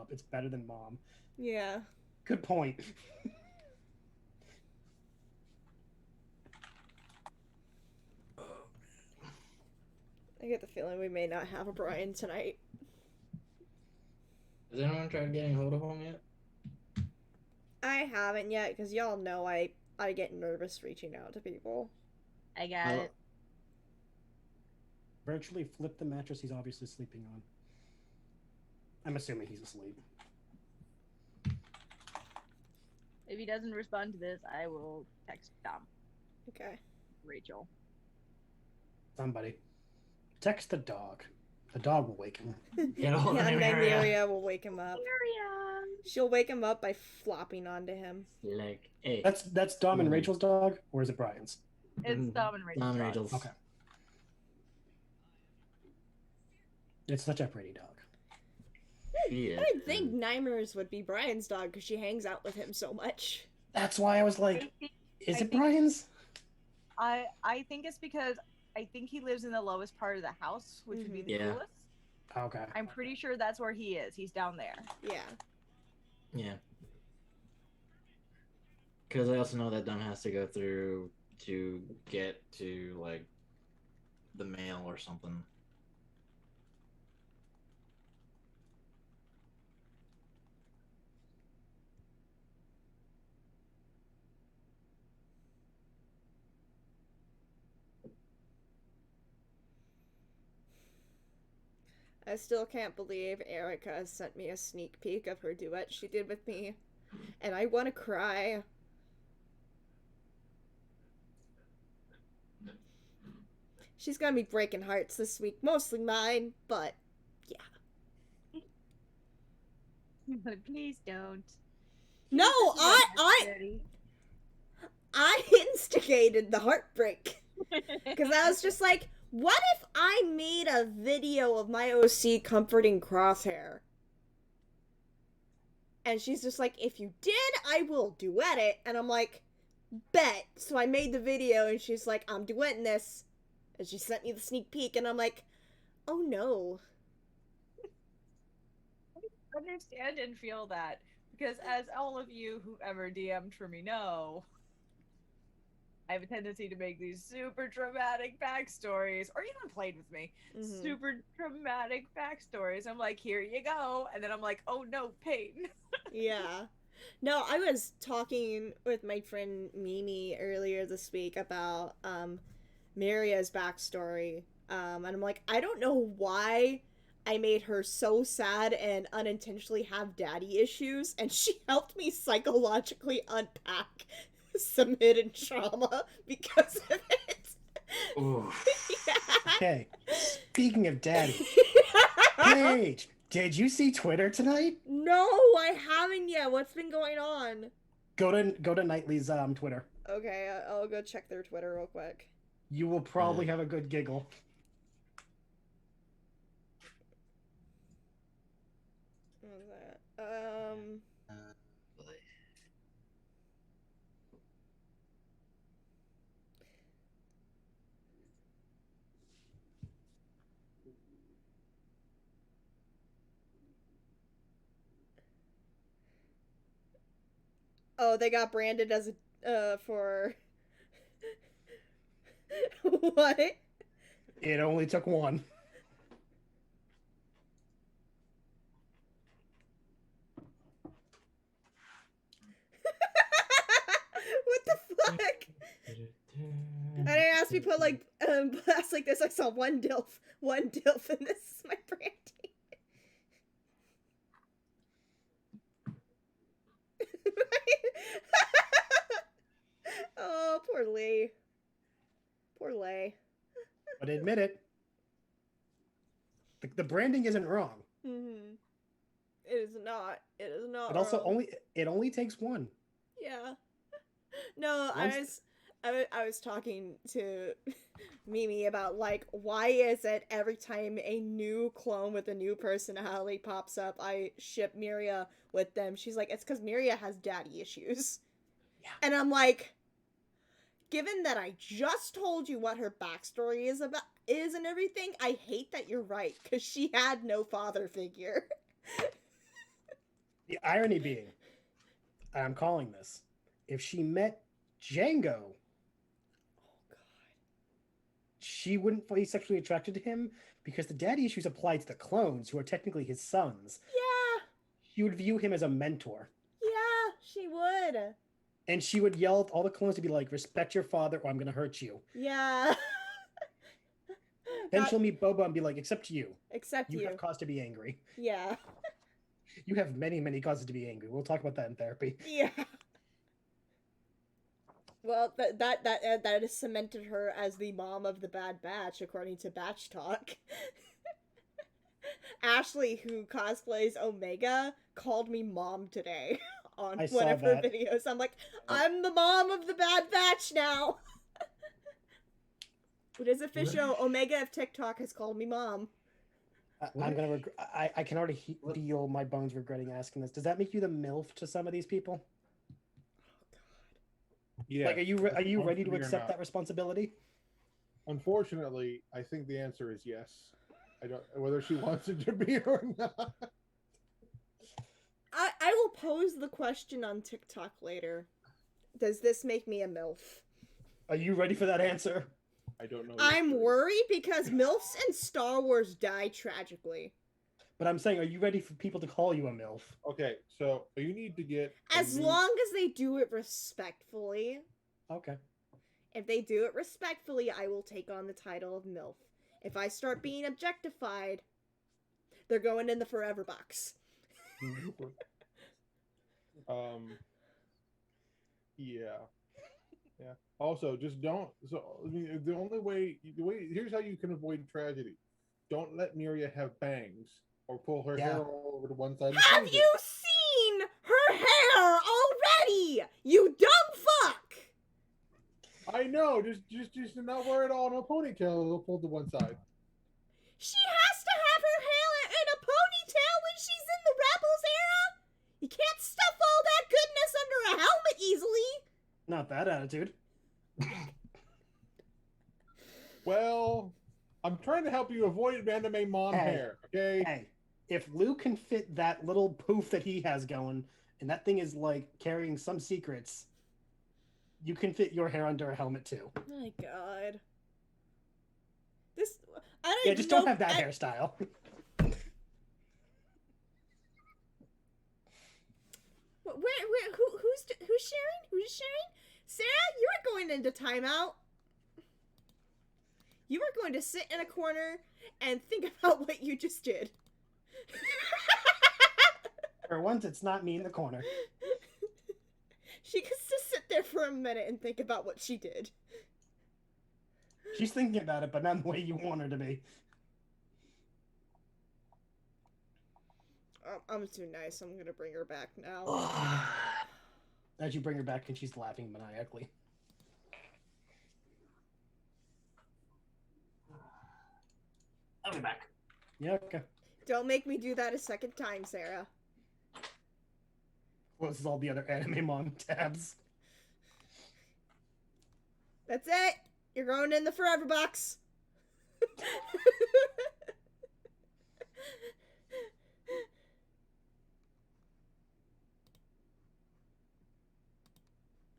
up. It's better than mom. Yeah. Good point. I get the feeling we may not have a Brian tonight. Has anyone tried getting hold of him yet? I haven't yet, because y'all know I get nervous reaching out to people. I got it. Virtually flip the mattress he's obviously sleeping on. I'm assuming he's asleep. If he doesn't respond to this, I will text Dom. Okay. Rachel. Somebody. Text the dog. The dog will wake him. Get a hold of And then Miria. Miria will wake him up. She'll wake him up by flopping onto him. Like, hey. That's Dom and Rachel's dog, or is it Brian's? It's Dom and Rachel's. Dom and dog. Rachel's. Okay. It's such a pretty dog. She I is. didn't think Nymers would be Brian's dog because she hangs out with him so much. That's why I was like, is it Brian's? I think it's because I think he lives in the lowest part of the house, which would be the Yeah. coolest. Okay. I'm pretty sure that's where he is. He's down there. Yeah. Yeah. Because I also know that Dom has to go through to get to, like, the mail or something. I still can't believe Erica sent me a sneak peek of her duet she did with me. And I want to cry. She's gonna be breaking hearts this week, mostly mine, but yeah. But please don't. No, I instigated the heartbreak. Because I was just like, what if I made a video of my OC comforting Crosshair? And she's just like, if you did, I will duet it. And I'm like, bet. So I made the video, and she's like, I'm duetting this. And she sent me the sneak peek, and I'm like, oh no. I understand and feel that. Because as all of you who ever DM'd for me know, I have a tendency to make these super dramatic backstories, or even played with me, super dramatic backstories. I'm like, here you go. And then I'm like, oh no, pain. Yeah. No, I was talking with my friend Mimi earlier this week about Maria's backstory. And I'm like, I don't know why I made her so sad and unintentionally have daddy issues, and she helped me psychologically unpack some hidden trauma because of it. Ooh. Yeah. Okay. Speaking of daddy. Paige, did you see Twitter tonight? No, I haven't yet. What's been going on? Go to Knightley's Twitter. Okay, I'll go check their Twitter real quick. You will probably have a good giggle. What was that? Oh, they got branded as a, for... What? It only took one. What the fuck? I didn't ask me put like blast like this. I saw one dilf, and this is my branding. Oh, poor Lee. Poor Lay. But admit it. The branding isn't wrong. Mm-hmm. It is not. It is not. It also wrong. only takes one. Yeah. No, I was talking to Mimi about like, why is it every time a new clone with a new personality pops up, I ship Miria with them? She's like, it's because Miria has daddy issues. Yeah. And I'm like, given that I just told you what her backstory is and everything, I hate that you're right, because she had no father figure. The irony being, I'm calling this, if she met Django, Oh god. she wouldn't be sexually attracted to him because the daddy issues apply to the clones, who are technically his sons. Yeah, She would view him as a mentor. yeah, she would. And she would yell at all the clones to be like, respect your father or I'm going to hurt you. Yeah. Then That- she'll meet Boba and be like, except you. Except You you. have cause to be angry. Yeah. You have many, many causes to be angry. We'll talk about that in therapy. Yeah. Well, that has cemented her as the mom of the Bad Batch, according to Batch Talk. Ashley, who cosplays Omega, called me mom today on I one saw of her that. videos. I'm like, I'm the mom of the Bad Batch now. It is official. Omega of TikTok has called me mom. I'm gonna. I can already feel my bones regretting asking this. Does that make you the MILF to some of these people? Yeah. Like, are you ready to Unfortunately or accept not. that responsibility? Unfortunately, I think the answer is yes. I don't whether she wants it to be or not. I will pose the question on TikTok later. Does this make me a MILF? Are you ready for that answer? I don't know. I'm worried because MILFs in Star Wars die tragically. But I'm saying, are you ready for people to call you a MILF? Okay, so you need to get a As new- long as they do it respectfully. Okay. If they do it respectfully, I will take on the title of MILF. If I start being objectified, they're going in the forever box. Yeah. Yeah. Also, just don't. So I mean, the way here's how you can avoid tragedy. Don't let Miria have bangs or pull her hair all over to one side. Have you seen her hair already? You dumb fuck! I know. Just not wear it all in a ponytail. Pulled to one side. She has to have her hair in a ponytail when she's in the Rebels era. You can't stuff all that goodness under a helmet easily. Not that attitude. Well, I'm trying to help you avoid anime mom Hey. hair. Okay. Hey, if Lou can fit that little poof that he has going, and that thing is like carrying some secrets, you can fit your hair under a helmet too. My God. This I don't Yeah, even just know. don't have that hairstyle. Who's sharing? Who's sharing? Sarah, you are going into timeout. You are going to sit in a corner and think about what you just did. For once, it's not me in the corner. She gets to sit there for a minute and think about what she did. She's thinking about it, but not the way you want her to be. I'm too nice. I'm gonna bring her back now. As you bring her back, and she's laughing maniacally. I'll be back. Yeah, okay. Don't make me do that a second time, Sarah. Well, this is all the other anime mom tabs. That's it. You're going in the forever box.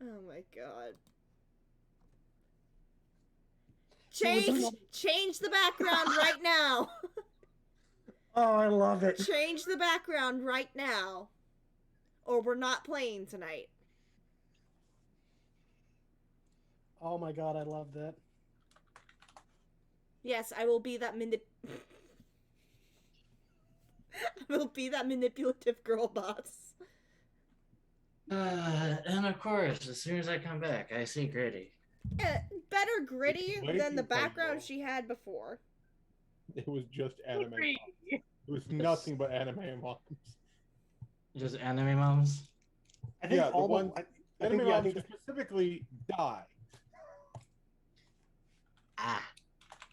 Oh my God. Change the background right now. Oh, I love it. Change the background right now. Or we're not playing tonight. Oh my god, I love that. Yes, I will be that I will be that manipulative girl boss. And of course, as soon as I come back, I see Gritty. Better gritty Way than the too funny, background though. she had before. It was just anime. Agree. It was nothing but anime moms. Just anime moms? I think Yeah, the all one- I Anime think, yeah, I moms think specifically die. Ah.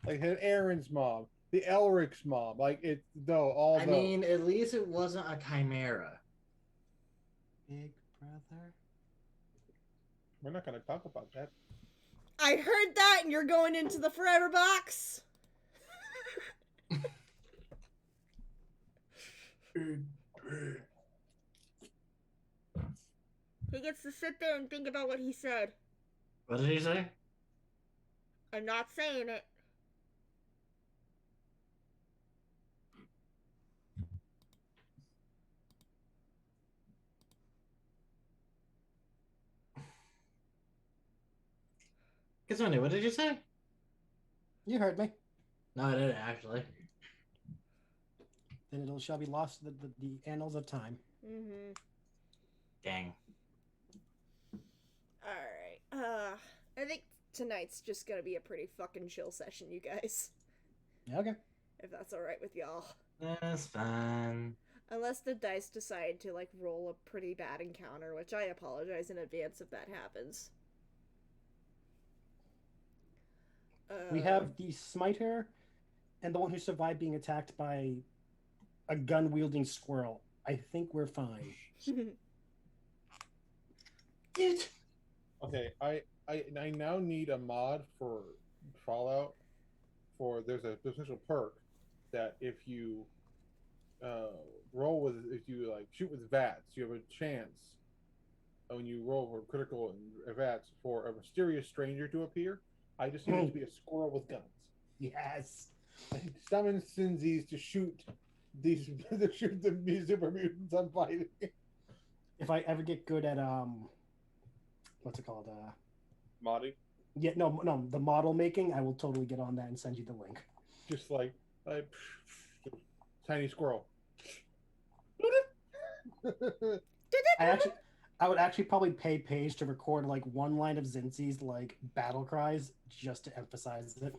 Like Aaron's mom, the Elric's mom. Like it's though all. I those. mean, at least it wasn't a chimera. Big brother. We're not gonna talk about that. I heard that and you're going into the forever box. He gets to sit there and think about what he said. What did he say? I'm not saying it. Kitsune, what did you say? You heard me. No, I didn't actually. Then it shall be lost to the annals of time. Mm-hmm. Dang. Alright. I think tonight's just gonna be a pretty fucking chill session, you guys. Okay. If that's alright with y'all. That's fine. Unless the dice decide to, like, roll a pretty bad encounter, which I apologize in advance if that happens. We have the smiter and the one who survived being attacked by a gun-wielding squirrel. I think we're fine. Okay, I now need a mod for Fallout. There's a special perk that if you shoot with VATS, you have a chance when you roll for critical and VATS for a mysterious stranger to appear. I just need it to be a squirrel with guns. Yes. Summon Sinzies to shoot the super mutants I'm fighting. If I ever get good at what's it called? Modding? Yeah, no, the model making, I will totally get on that and send you the link. Just like tiny squirrel. I would actually probably pay Paige to record like one line of Zinzi's like battle cries just to emphasize it.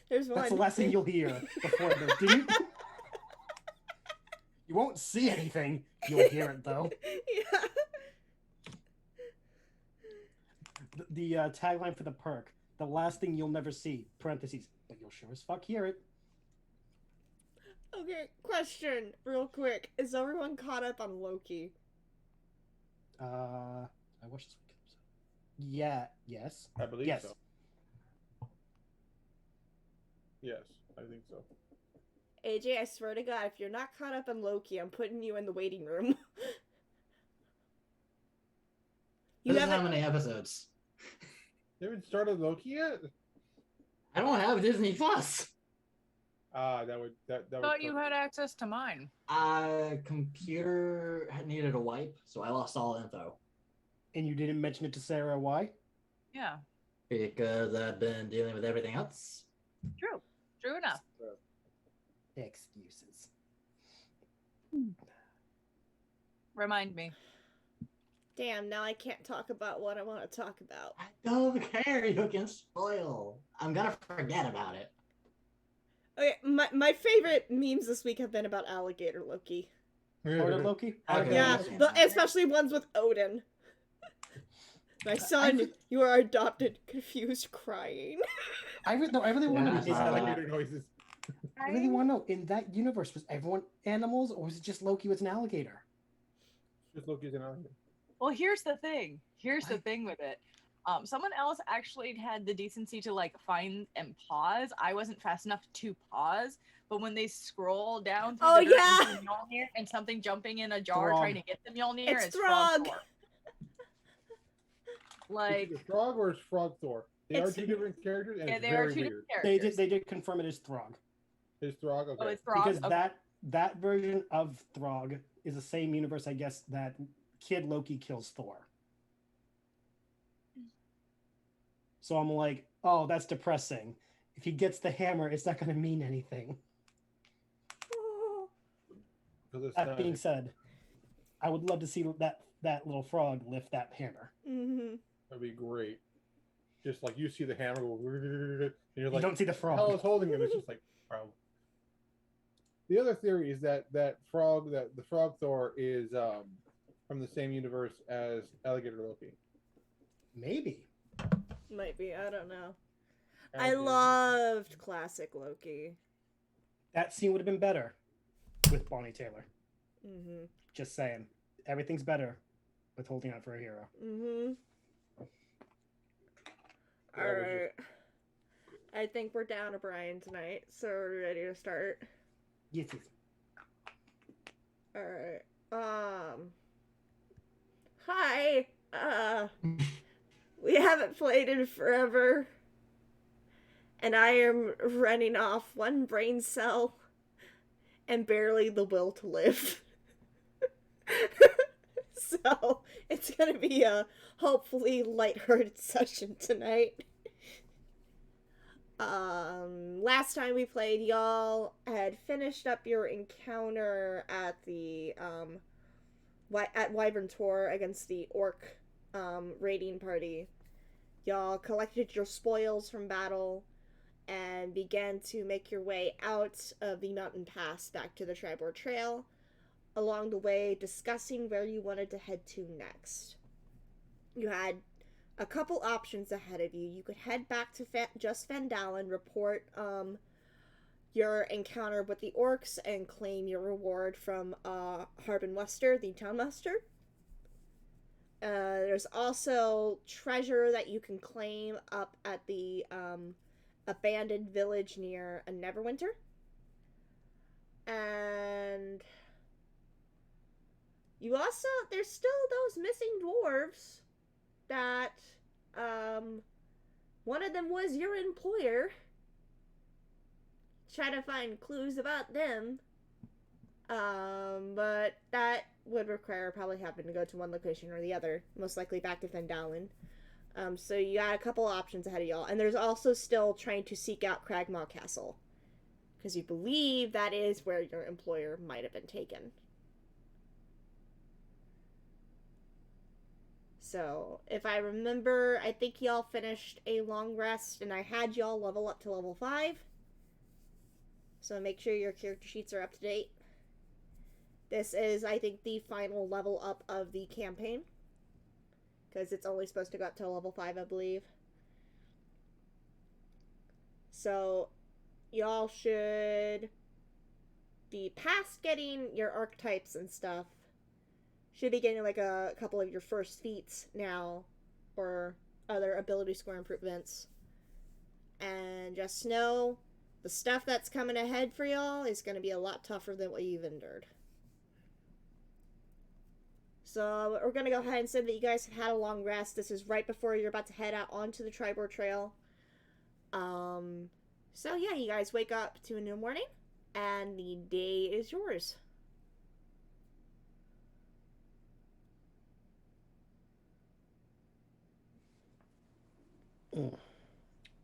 There's one. That's the last thing you'll hear before the ding. You won't see anything. You'll hear it though. Yeah. The tagline for the perk: the last thing you'll never see. Parentheses, but you'll sure as fuck hear it. Okay, question, real quick. Is everyone caught up on Loki? I watched this week episode. Yeah. Yes. I believe Yes. so. Yes, I think so. AJ, I swear to God, if you're not caught up on Loki, I'm putting you in the waiting room. This is how many episodes? You haven't started Loki yet? I don't have Disney Plus. That would. Thought you had access to mine. Computer needed a wipe, so I lost all info. And you didn't mention it to Sarah. Why? Yeah. Because I've been dealing with everything else. True. True enough. Excuses. Remind me. Damn, now I can't talk about what I want to talk about. I don't care. You can spoil. I'm gonna forget about it. Okay, my favorite memes this week have been about alligator Loki. Order Loki? Okay. Yeah, yeah. especially ones with Odin. My son, you are adopted, confused, crying. I really want to know. Yeah, Is that Alligator noises. I really want to know. In that universe, was everyone animals, or was it just Loki was an alligator? Just Loki's an alligator. Well, here's the thing. Here's the thing with it. Someone else actually had the decency to like find and pause. I wasn't fast enough to pause, but when they scroll down through the dirt yeah! and see Mjolnir and something jumping in a jar Throg. trying to get the Mjolnir, It's Frog Throg. Thor. Is Like, it Frog or is Frog Thor? They are It's- two different characters, and yeah, it's they are very two weird. different They characters. did confirm it as Throg, Is Throg okay? Oh, it's Frog. because Okay. that version of Throg is the same universe, I guess, that Kid Loki kills Thor. So I'm like, oh, that's depressing. If he gets the hammer, it's not going to mean anything. 'Cause it's That not- being said, I would love to see that little frog lift that hammer. Mm-hmm. That'd be great. Just like you see the hammer go, and you're You like, don't see the hell frog. is holding him. It's just like, bro. The other theory is that the Frog Thor is from the same universe as Alligator Loki. Maybe. Might be, I don't know. I Alligator- loved classic Loki. That scene would have been better with Bonnie Taylor. Mm-hmm. Just saying. Everything's better with holding out for a hero. Mm-hmm. Yeah, it was Alright. I think we're down to Brian tonight, so we're ready to start. Yes, yes. Alright. Um, Hi. We haven't played in forever. And I am running off one brain cell and barely the will to live. So, it's gonna be a hopefully lighthearted session tonight. Last time we played, y'all had finished up your encounter at the, at Wyvern Tor against the Orc, raiding party. Y'all collected your spoils from battle and began to make your way out of the mountain pass back to the Tribord Trail, along the way discussing where you wanted to head to next. You had a couple options ahead of you. You could head back to just Phandelver, report your encounter with the Orcs, and claim your reward from Harbin Wester, the townmaster. There's also treasure that you can claim up at the abandoned village near a Neverwinter. And you also, there's still those missing dwarves that one of them was your employer. Try to find clues about them. But that would require probably having to go to one location or the other, most likely back to Phandelver. So you got a couple options ahead of y'all. And there's also still trying to seek out Cragmaw Castle, because you believe that is where your employer might have been taken. So, if I remember, I think y'all finished a long rest, and I had y'all level up to level 5. So make sure your character sheets are up to date. This is, I think, the final level up of the campaign, because it's only supposed to go up to level 5, I believe. So, y'all should be past getting your archetypes and stuff. Should be getting like a couple of your first feats now, or other ability score improvements. And just know the stuff that's coming ahead for y'all is going to be a lot tougher than what you've endured. So we're going to go ahead and say that you guys have had a long rest. This is right before you're about to head out onto the Tribord Trail. So yeah, you guys wake up to a new morning, and the day is yours.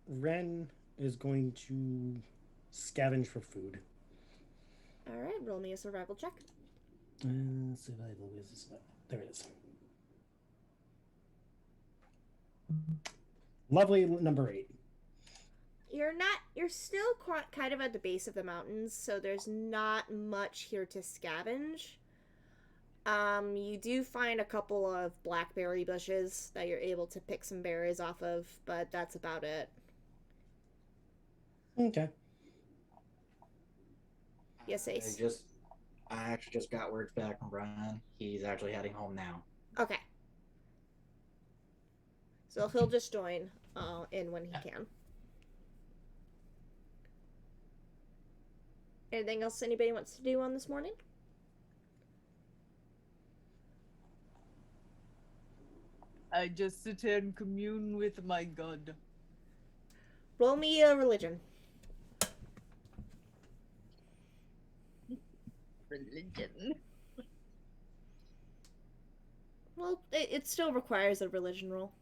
Ren is going to scavenge for food. Alright, roll me a survival check. Survival, where's this? There it is. Lovely number 8. You're still kind of at the base of the mountains, so there's not much here to scavenge. You do find a couple of blackberry bushes that you're able to pick some berries off of, but that's about it. Okay. Yes, Ace. I actually just got words back from Brian. He's actually heading home now. Okay. So he'll just join in when he can. Anything else anybody wants to do on this morning? I just sit here and commune with my god. Roll me a religion. Religion. Well, it still requires a religion roll.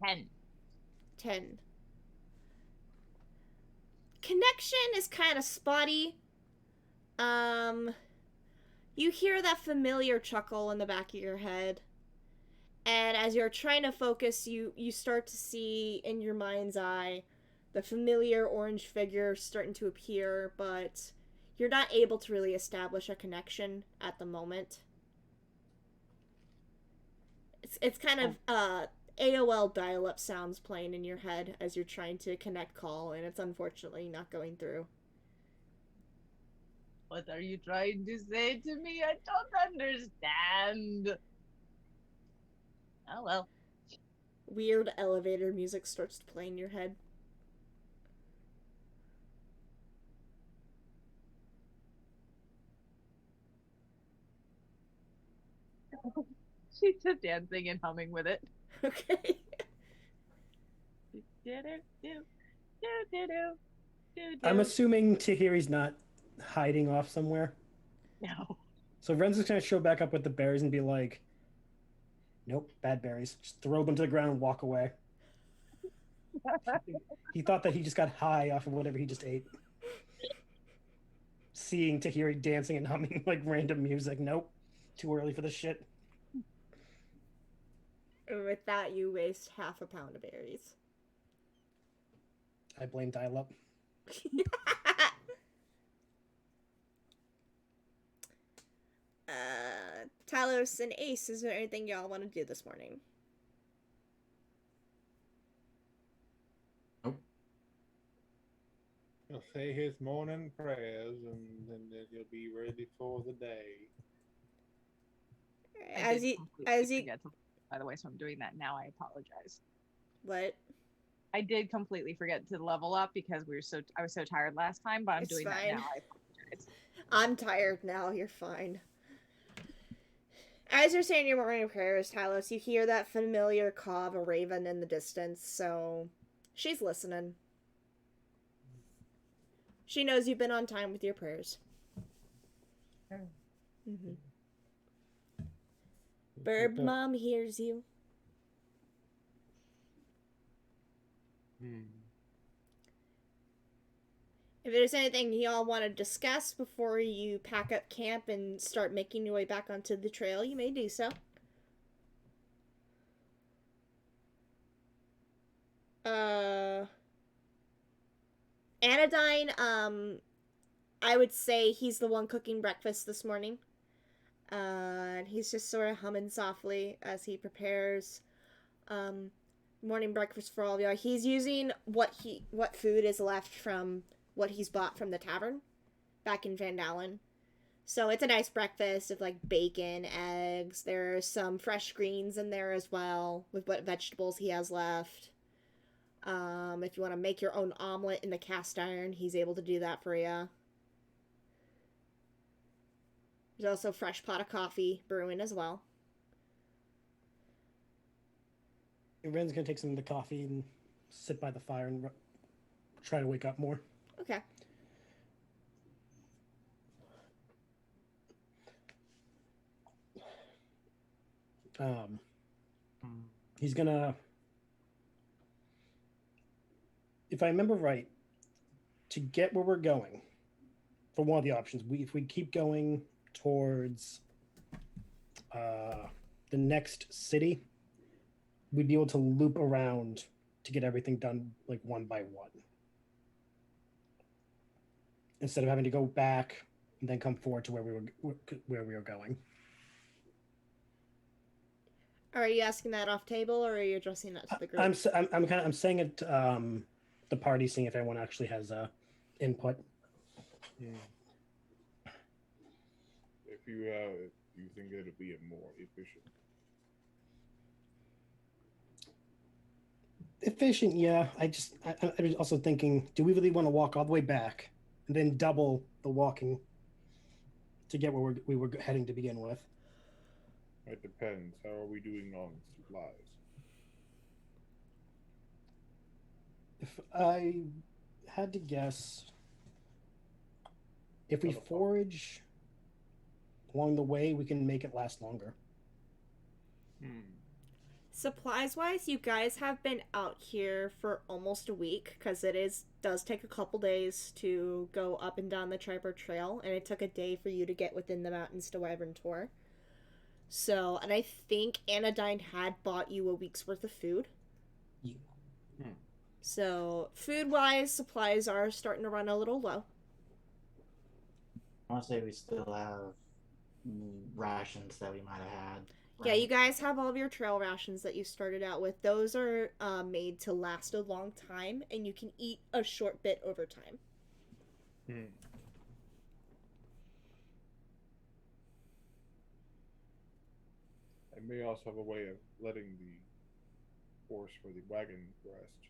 10. 10. Connection is kind of spotty. You hear that familiar chuckle in the back of your head. And as you're trying to focus, you start to see in your mind's eye the familiar orange figure starting to appear, but you're not able to really establish a connection at the moment. It's kind of AOL dial-up sounds playing in your head as you're trying to connect call, and it's unfortunately not going through. What are you trying to say to me? I don't understand. Oh well. Weird elevator music starts to play in your head. She's just dancing and humming with it. Okay. I'm assuming Tahiri's not hiding off somewhere. No. So Ren's just gonna show back up with the berries and be like, "Nope, bad berries." Just throw them to the ground and walk away. He thought that he just got high off of whatever he just ate. Seeing Tahiri dancing and humming like random music. Nope, too early for this shit. With that, you waste half a pound of berries. I blame dial-up. Talos and Ace, is there anything y'all want to do this morning? Nope. He'll say his morning prayers, and then he'll be ready for the day. As you forget to, by the way, so I'm doing that now. I apologize. What? I did completely forget to level up because I was so tired last time, but I'm It's doing fine. that now. I apologize. I'm tired now. You're fine. As you're saying your morning prayers, Talos, you hear that familiar caw of a raven in the distance, so she's listening. She knows you've been on time with your prayers. Mm-hmm. Bird Mom hears you. If there's anything y'all want to discuss before you pack up camp and start making your way back onto the trail, you may do so. Anadyne, I would say he's the one cooking breakfast this morning. And he's just sort of humming softly as he prepares morning breakfast for all of y'all. He's using what food is left from what he's bought from the tavern back in Phandelver. So it's a nice breakfast of like bacon, eggs. There's some fresh greens in there as well with what vegetables he has left. If you want to make your own omelet in the cast iron, he's able to do that for you. There's also a fresh pot of coffee brewing as well. Ren's gonna take some of the coffee and sit by the fire and try to wake up more. Okay. He's gonna, if I remember right, to get where we're going, for one of the options, if we keep going towards the next city, we'd be able to loop around to get everything done like one by one, instead of having to go back and then come forward to where we were going. Are you asking that off table, or are you addressing that to the group? I'm saying it the party, seeing if anyone actually has input. If you think it'll be more efficient. Efficient, yeah. I was also thinking, do we really want to walk all the way back and then double the walking to get where we were heading to begin with? It depends. How are we doing on supplies? If I had to guess, if we forage along the way, we can make it last longer. Supplies-wise, you guys have been out here for almost a week, because does take a couple days to go up and down the Triper Trail, and it took a day for you to get within the mountains to Wyvern Tor. So, and I think Anadyne had bought you a week's worth of food. Yeah. So, food-wise, supplies are starting to run a little low. I want to say we still have rations that we might have had. Right? Yeah, you guys have all of your trail rations that you started out with. Those are made to last a long time, and you can eat a short bit over time. I may also have a way of letting horse for the wagon rest.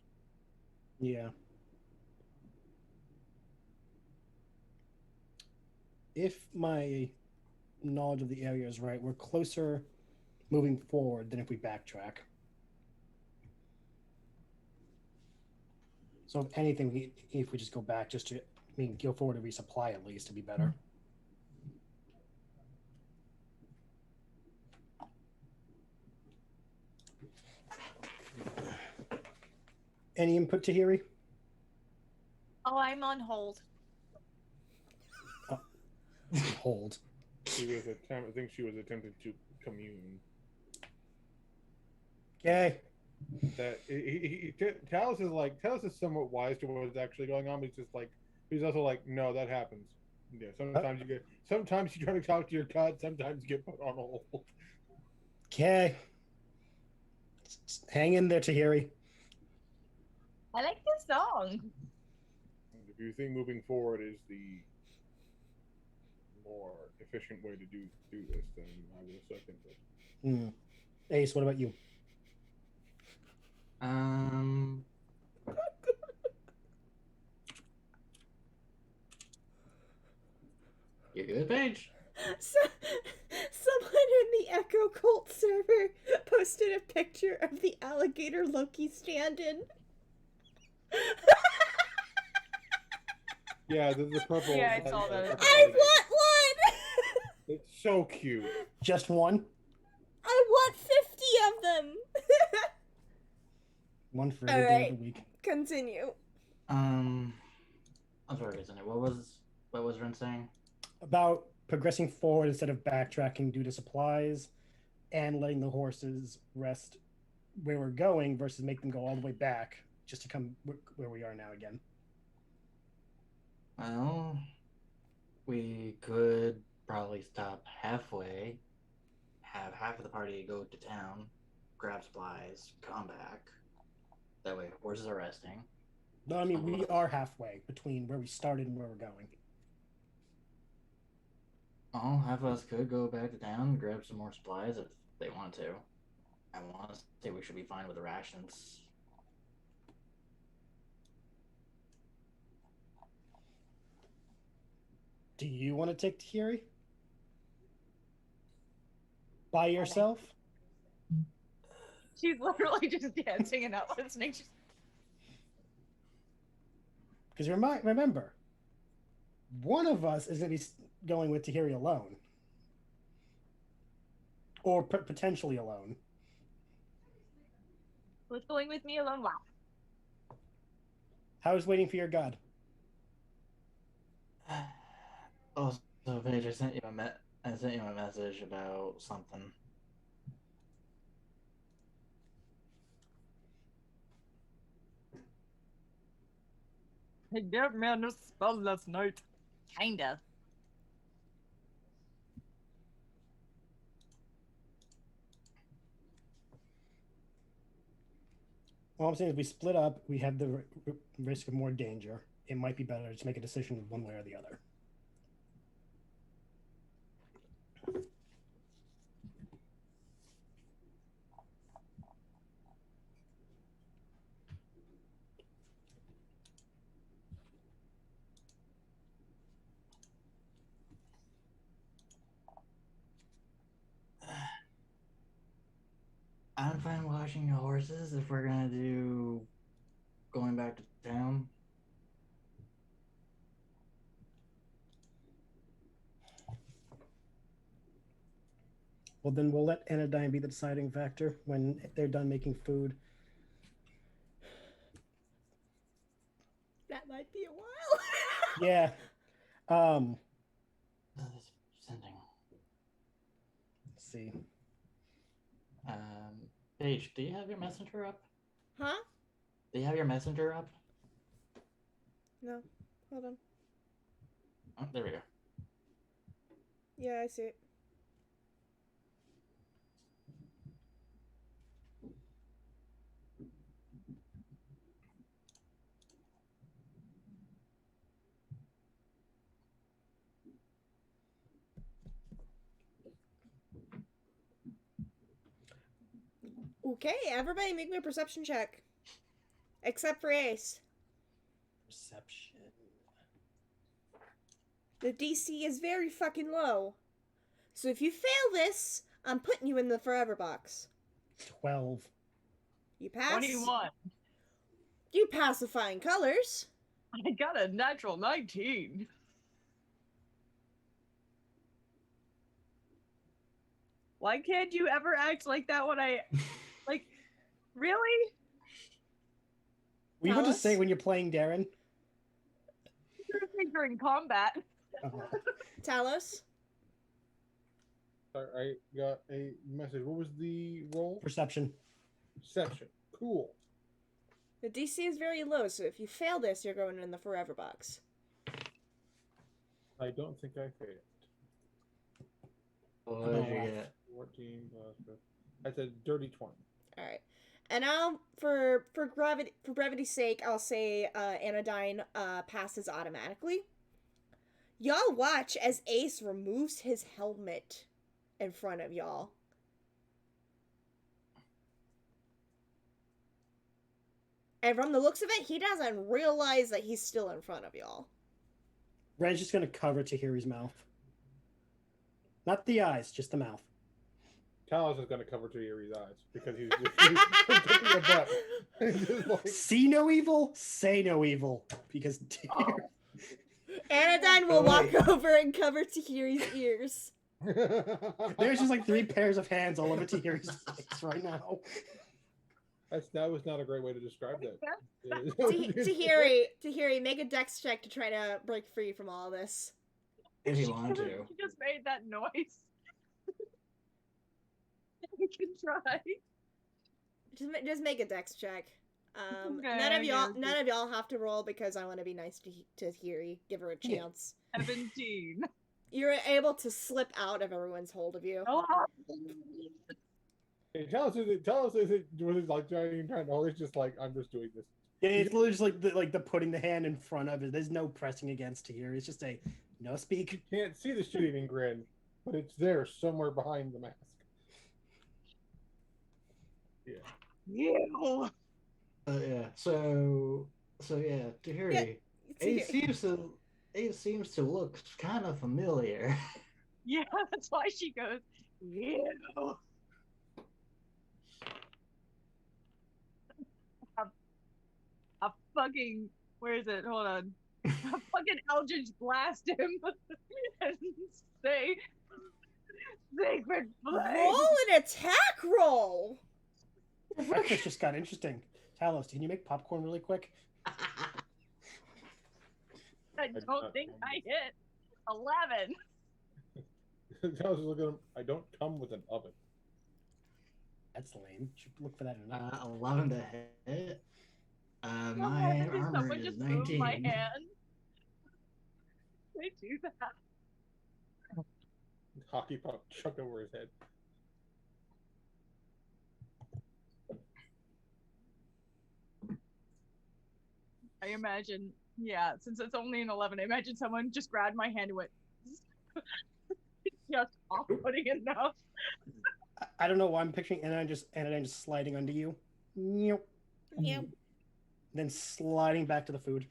Yeah. If my knowledge of the area is right, we're closer moving forward than if we backtrack. So if anything, if we just go back just to, go forward to resupply at least to be better. Any input, Tahiri? Oh, I'm on hold. Hold. I think she was attempting to commune. Okay. That Talos is somewhat wise to what's actually going on, but he's also like, no, that happens. Yeah, sometimes you try to talk to your cut, sometimes you get put on hold. Okay. Hang in there, Tahiri. I like this song. If you think moving forward is the more efficient way to do this, then I will second it. Ace, what about you? Give you the page. So, someone in the Echo Cult server posted a picture of the alligator Loki stand-in. Yeah, the purple. Yeah, I saw that. I want one! It's so cute. Just one? I want 50 of them! One for every day of the week. Continue. I'm sorry, isn't it? What was Ren saying? About progressing forward instead of backtracking due to supplies and letting the horses rest where we're going versus make them go all the way back just to come where we are now again. Well, we could probably stop halfway, have half of the party go to town, grab supplies, come back. That way horses are resting. No, we are halfway between where we started and where we're going. Oh, half of us could go back to town and grab some more supplies if they want to. I want to say we should be fine with the rations. Do you want to take Tahiri? By yourself? She's literally just dancing and not listening. Because remember, one of us is going to be going with Tahiri alone. Or potentially alone. Who's going with me alone? Wow. How's waiting for your god? Also, Paige, I sent you a message about something. He gave me a new spell last night. Kinda. All I'm saying is we split up, we have the risk of more danger. It might be better to make a decision one way or the other. I'm fine washing the horses if we're gonna do going back to town. Well, then we'll let Anadyne be the deciding factor when they're done making food. That might be a while. Yeah. Sending. Let's see. Paige, do you have your messenger up? Huh? Do you have your messenger up? No. Hold on. Oh, there we go. Yeah, I see it. Okay, everybody make me a perception check. Except for Ace. Perception. The DC is very fucking low. So if you fail this, I'm putting you in the forever box. 12. You pass. 21. You pass with flying colors. I got a natural 19. Why can't you ever act like that when I... Like, really? Were you going to Talos? say when you're playing Darren? During combat. Talos? I got a message. What was the roll? Perception. Perception. Cool. The DC is very low, so if you fail this, you're going in the forever box. I don't think I failed. What did you get? 14 plus. That's a dirty 20. Alright. And now, for brevity's sake, I'll say Anadyne passes automatically. Y'all watch as Ace removes his helmet in front of y'all. And from the looks of it, he doesn't realize that he's still in front of y'all. Ren's just going to cover Tahiri's mouth. Not the eyes, just the mouth. Talos is going to cover Tahiri's eyes because he's taking a butt. He's just like... See no evil, say no evil. Because Anadyne will walk over and cover Tahiri's ears. there's just like 3 pairs of hands all over Tahiri's face right now. That was not a great way to describe that. Tahiri, make a dex check to try to break free from all this. If you want to. She just made that noise. We can try. Just make a dex check. Okay, None of y'all have to roll because I want to be nice to Tahiri. Give her a chance. 17. You're able to slip out of everyone's hold of you. Oh. Talos isn't like trying to hold. It's just like, I'm just doing this. Yeah, it's literally just like the putting the hand in front of it. There's no pressing against here. It's just a no speak. You can't see the shit-eating grin, but it's there somewhere behind the mask. Yeah. Ew. Yeah. So yeah, Tahiri. It seems to look kind of familiar. Yeah, that's why she goes, ew. A fucking, where is it? Hold on. A fucking Eldritch blast him and say, sacred flame. Roll an attack roll. Breakfast just got interesting. Talos, can you make popcorn really quick? I don't think I hit 11. Talos is looking at him. I don't come with an oven. That's lame. Should look for that in 11 to hit. My armor Someone is just moved 19. my hand. They do that. Hockey puck chucked over his head. I imagine, yeah, since it's only an 11, I imagine someone just grabbed my hand and went, just off putting enough. I don't know why I'm picturing Anadyne just sliding under you. Yep. Yep. Then sliding back to the food.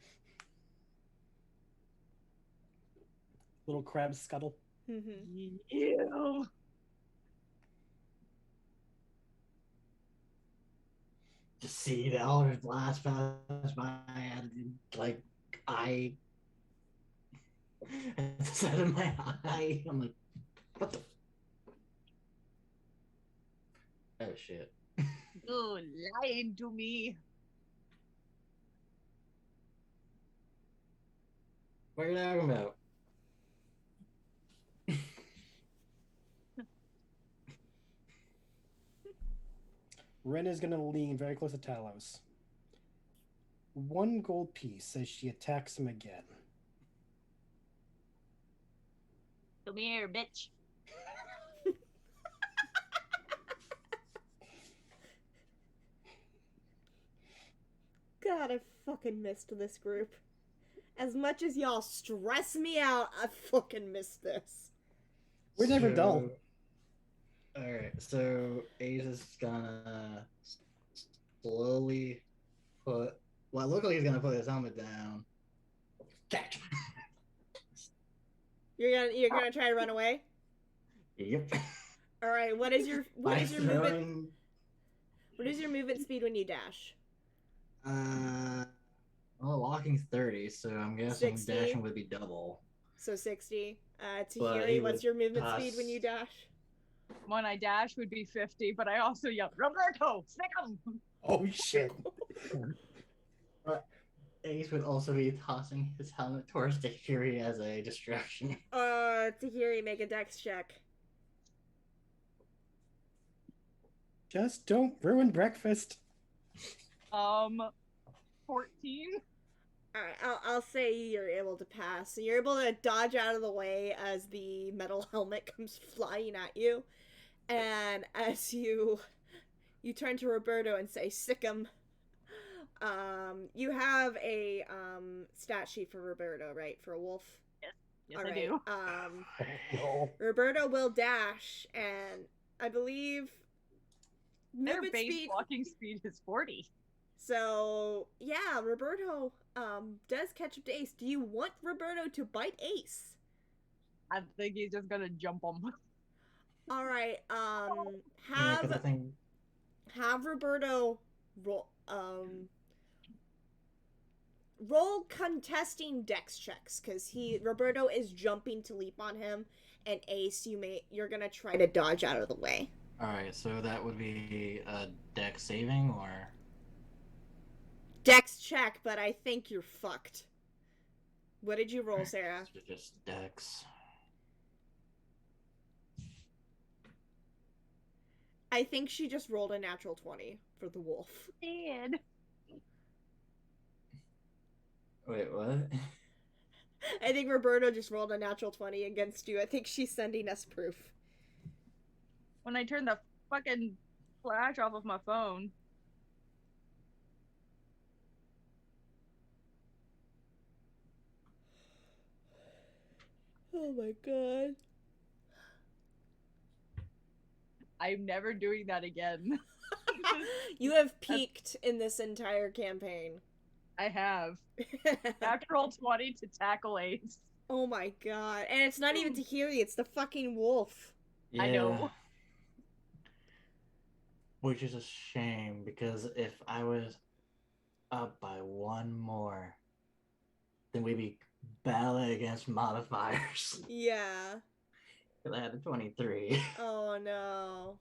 Little crab scuttle. Mm-hmm. Ew. To see the Eldritch blast pass by, like, I set in my eye. I'm like, what the? Oh shit! Oh, lying to me. What are you talking about? Ren is going to lean very close to Talos. 1 gold piece as she attacks him again. Come here, bitch. God, I fucking missed this group. As much as y'all stress me out, I fucking missed this. We're never dull. Alright, so Ace is gonna slowly put. Well, it looks like he's gonna put his helmet down. Catch. You're gonna try to run away. Yep. All right. What is your movement? throwing? What is your movement speed when you dash? Well, walking's 30, so I'm guessing 60? dashing would be double. So 60. But Tahiri, he what's would your movement toss- speed when you dash? When I dash would be 50, but I also yell, Roberto, stick him! Oh shit! Ace would also be tossing his helmet towards Tahiri as a distraction. Tahiri, make a dex check. Just don't ruin breakfast. 14? Alright, I'll say you're able to pass. So you're able to dodge out of the way as the metal helmet comes flying at you. And as you turn to Roberto and say, sick him. You have a stat sheet for Roberto, right? For a wolf? Yes, All I right. do. Roberto will dash, and I believe Their movement base speed. walking speed is 40. So yeah, Roberto does catch up to Ace. Do you want Roberto to bite Ace? I think he's just gonna jump him. All right. Yeah, because I think Have Roberto roll contesting dex checks, because Roberto is jumping to leap on him, and Ace, you're gonna try to dodge out of the way. all right, so that would be a dex saving or Dex check, but I think you're fucked. What did you roll, Sarah? just dex. I think she just rolled a natural 20 for the wolf. Did. Wait, what? I think Roberto just rolled a natural 20 against you. I think she's sending us proof. When I turned the fucking flash off of my phone. Oh my god. I'm never doing that again. You have peaked in this entire campaign. I have. Natural 20 to tackle Ace. Oh my god. And it's not even Tahiri, it's the fucking wolf. Yeah. I know. Which is a shame, because if I was up by one more, then we'd be battling against modifiers. Yeah. Because I had a 23. Oh no.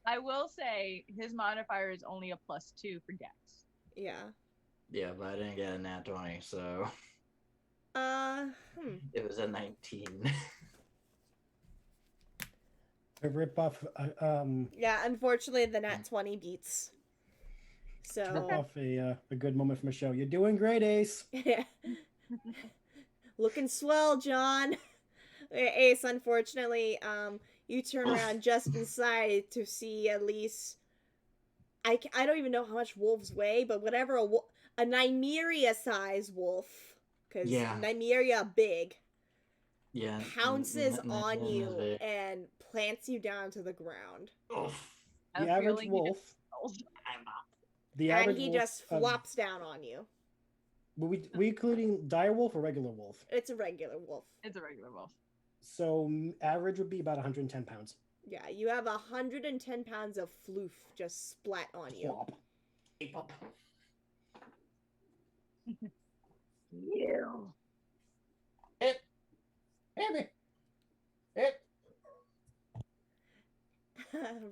I will say his modifier is only a +2 for Dex. Yeah. Yeah, but I didn't get a nat 20, so it was a 19. A rip off. Yeah, unfortunately the nat 20 beats. Rip So off a good moment from a show. You're doing great, Ace. yeah. Looking swell, John. Ace, unfortunately, you turn around just inside to see at least I don't even know how much wolves weigh, but whatever a Nymeria size wolf, because Yeah. Nymeria big, Yeah. pounces on yeah, you big. and plants you down to the ground. Oof. I have The a average feeling he wolf. just- I'm up. The And average he wolf, just flops down on you. Were we including dire wolf or regular wolf? It's a regular wolf. It's a regular wolf. So average would be about 110 pounds. Yeah, you have 110 pounds of floof just splat on you. Plop. Keep up. You. Hit. Hit me. Hit.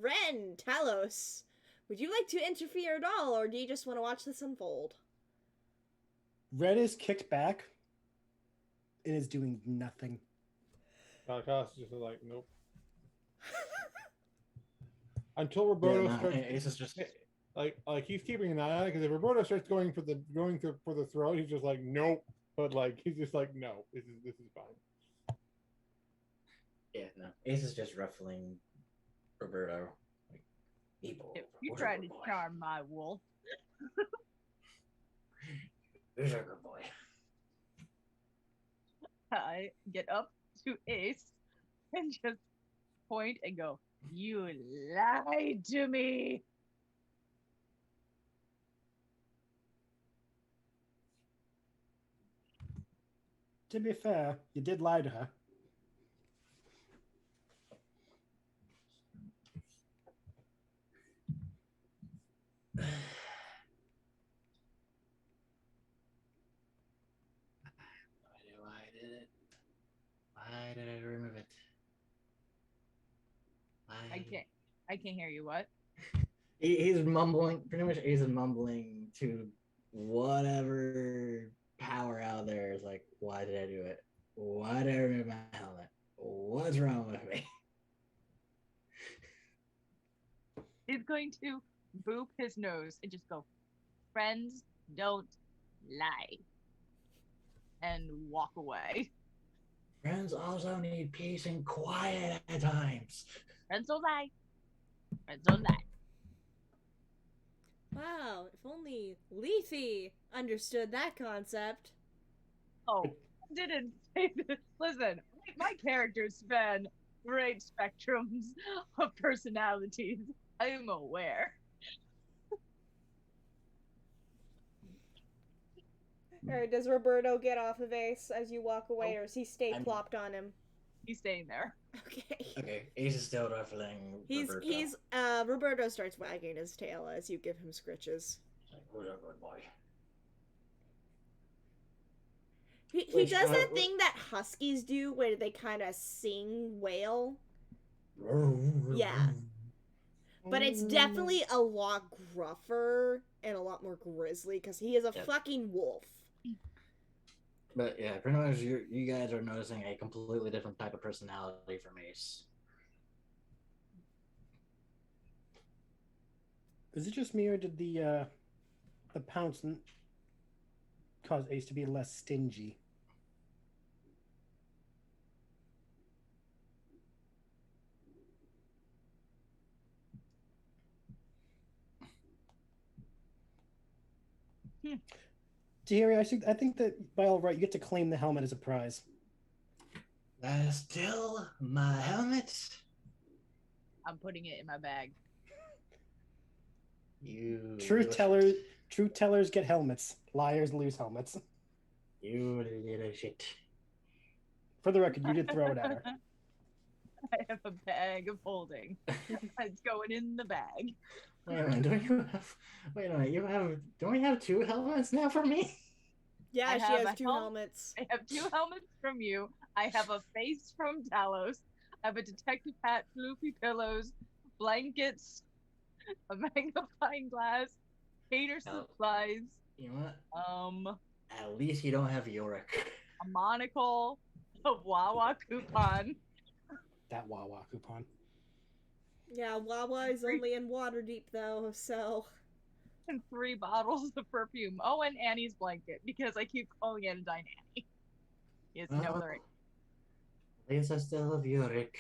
Ren, Talos, would you like to interfere at all, or do you just want to watch this unfold? Red is kicked back. It is doing nothing. Talos is just like, nope. Until Roberto starts, Ace is just like he's keeping an eye on it, because if Roberto starts going for the throat, he's just like, nope. But like he's just like, no, this is fine. yeah, no. Ace is just ruffling Roberto. Like, people. If you try to charm my wolf, Who's a good boy? I get up to Ace and just point and go, "You lied to me." To be fair, you did lie to her. Why did it? Why did I remove it? Why? I can't hear you. What? He's mumbling. Pretty much, he's mumbling to whatever power out there. Is like, why did I do it? Why did I remove my helmet? What's wrong with me? He's going to boop his nose and just go, "Friends don't lie," and walk away. Friends also need peace and quiet at times. Friends don't lie. Friends don't lie. Wow, if only Leafy understood that concept. Oh, I didn't say this. Listen, my characters span great spectrums of personalities. I am aware. Or does Roberto get off of Ace as you walk away, Nope. or does he stay I'm- plopped on him? He's staying there. Okay. Okay, Ace is still ruffling. Roberto starts wagging his tail as you give him scritches. Like, who's our good boy? He Which, does that thing that huskies do where they kind of sing wail. Yeah. But it's definitely a lot gruffer and a lot more grisly because he is a Yep. fucking wolf. But yeah, pretty much you guys are noticing a completely different type of personality from Ace. Is it just me, or did the pounce cause Ace to be less stingy? Tahiri, I think that by all right, you get to claim the helmet as a prize. That is still my helmet. I'm putting it in my bag. You Truth tellers get helmets. Liars lose helmets. You little shit. For the record, you did throw it at her. I have a bag of holding. It's going in the bag. Wait a minute, don't we have 2 helmets now for me? Yeah, I she have has a 2 helmet. helmets. I have 2 helmets from you. I have a face from Talos. I have a detective hat, floofy pillows, blankets, a magnifying glass, cater Oh. supplies, You know what? a At least you don't have Yorick. monocle, a Wawa coupon. That Wawa coupon. Yeah, Wawa is only in Waterdeep though, so. And 3 bottles of perfume. Oh, and Annie's blanket, because I keep calling Anadyne Annie. Yes, no, Oh. there ain't. At least I still have Yorick.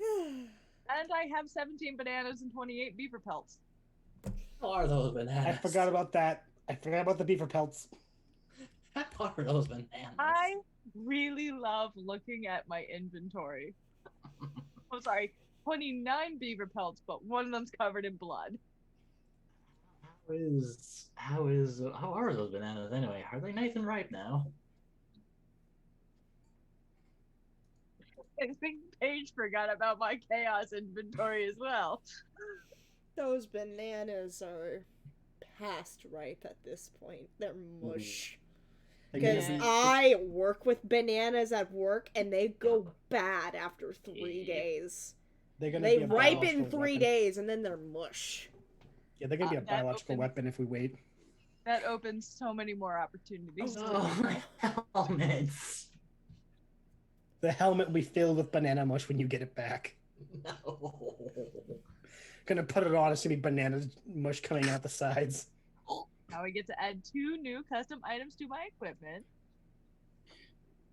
And I have 17 bananas and 28 beaver pelts. How are those bananas? I forgot about that. I forgot about the beaver pelts. How are those bananas? I really love looking at my inventory. I'm sorry, 29 beaver pelts, but one of them's covered in blood. How are those bananas anyway? Are they nice and ripe now? I think Paige forgot about my chaos inventory as well. Those bananas are past ripe at this point. They're mush. Because Yeah. I work with bananas at work and they go bad after 3 days. They ripen 3 days and then they're mush. Yeah, they're gonna be a That biological opens- weapon if we wait. That opens so many more opportunities. Oh, my helmets. The helmet will be filled with banana mush when you get it back. No. Gonna put it on, it's gonna be banana mush coming out the sides. Now I get to add 2 new custom items to my equipment.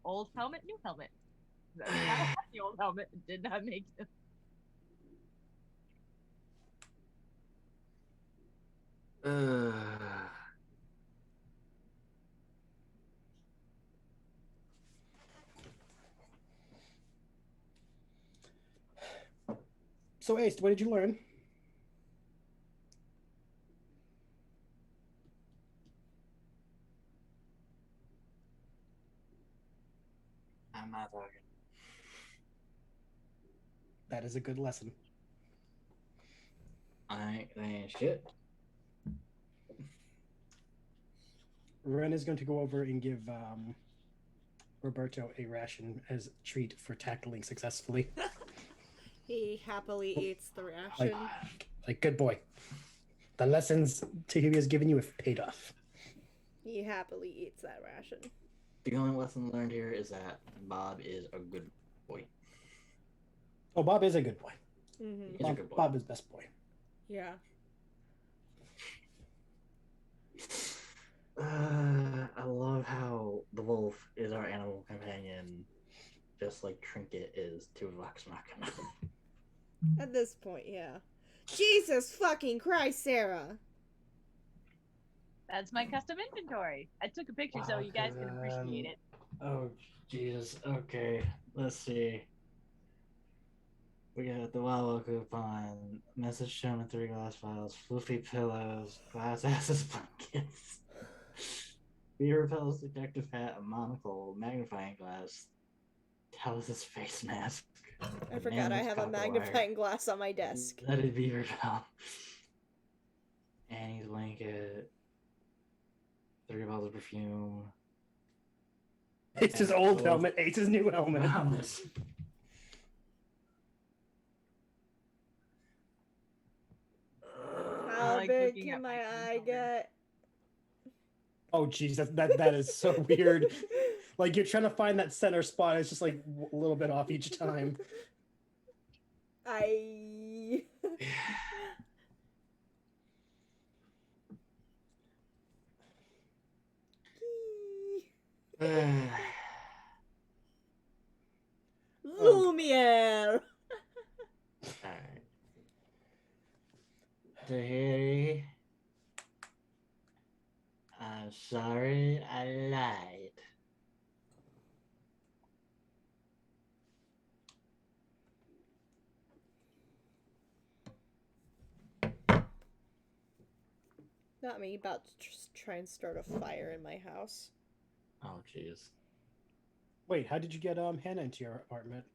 Old helmet, new helmet. I had the old helmet and did not make it. So Ace, what did you learn? talking. That is a good lesson. I ain't saying shit. Ren is going to go over and give Roberto a ration as treat for tackling successfully. He happily eats the ration. Like good boy. The lessons Tahiri has given you have paid off. He happily eats that ration. The only lesson learned here is that Bob is a good boy. Oh, Bob is a good boy. Mm-hmm. He's a good boy. Bob is best boy. Yeah. I love how the wolf is our animal companion, just like Trinket is to Vox Machina. At this point, yeah. Jesus fucking Christ, Sarah. That's my custom inventory. I took a picture so you guys can appreciate it. Oh, Jesus. Okay, let's see. We got the Wawa coupon, message shown in 3 glass files, floofy pillows, glass asses blankets, beer repels, detective hat, a monocle, magnifying glass, Talos' face mask. I forgot I have a magnifying glass on my desk. Let it be repel. Annie's blanket, 3 bottles of perfume. Ace's old helmet, Ace's new helmet. How like big looking can at my my eye phone. get? Oh, jeez, that is so weird. Like, you're trying to find that center spot, it's just like a little bit off each time. Lumiere! Alright. Tahiri, I'm sorry I lied. Not me, about to try and start a fire in my house. Oh, jeez. Wait, how did you get Hannah into your apartment?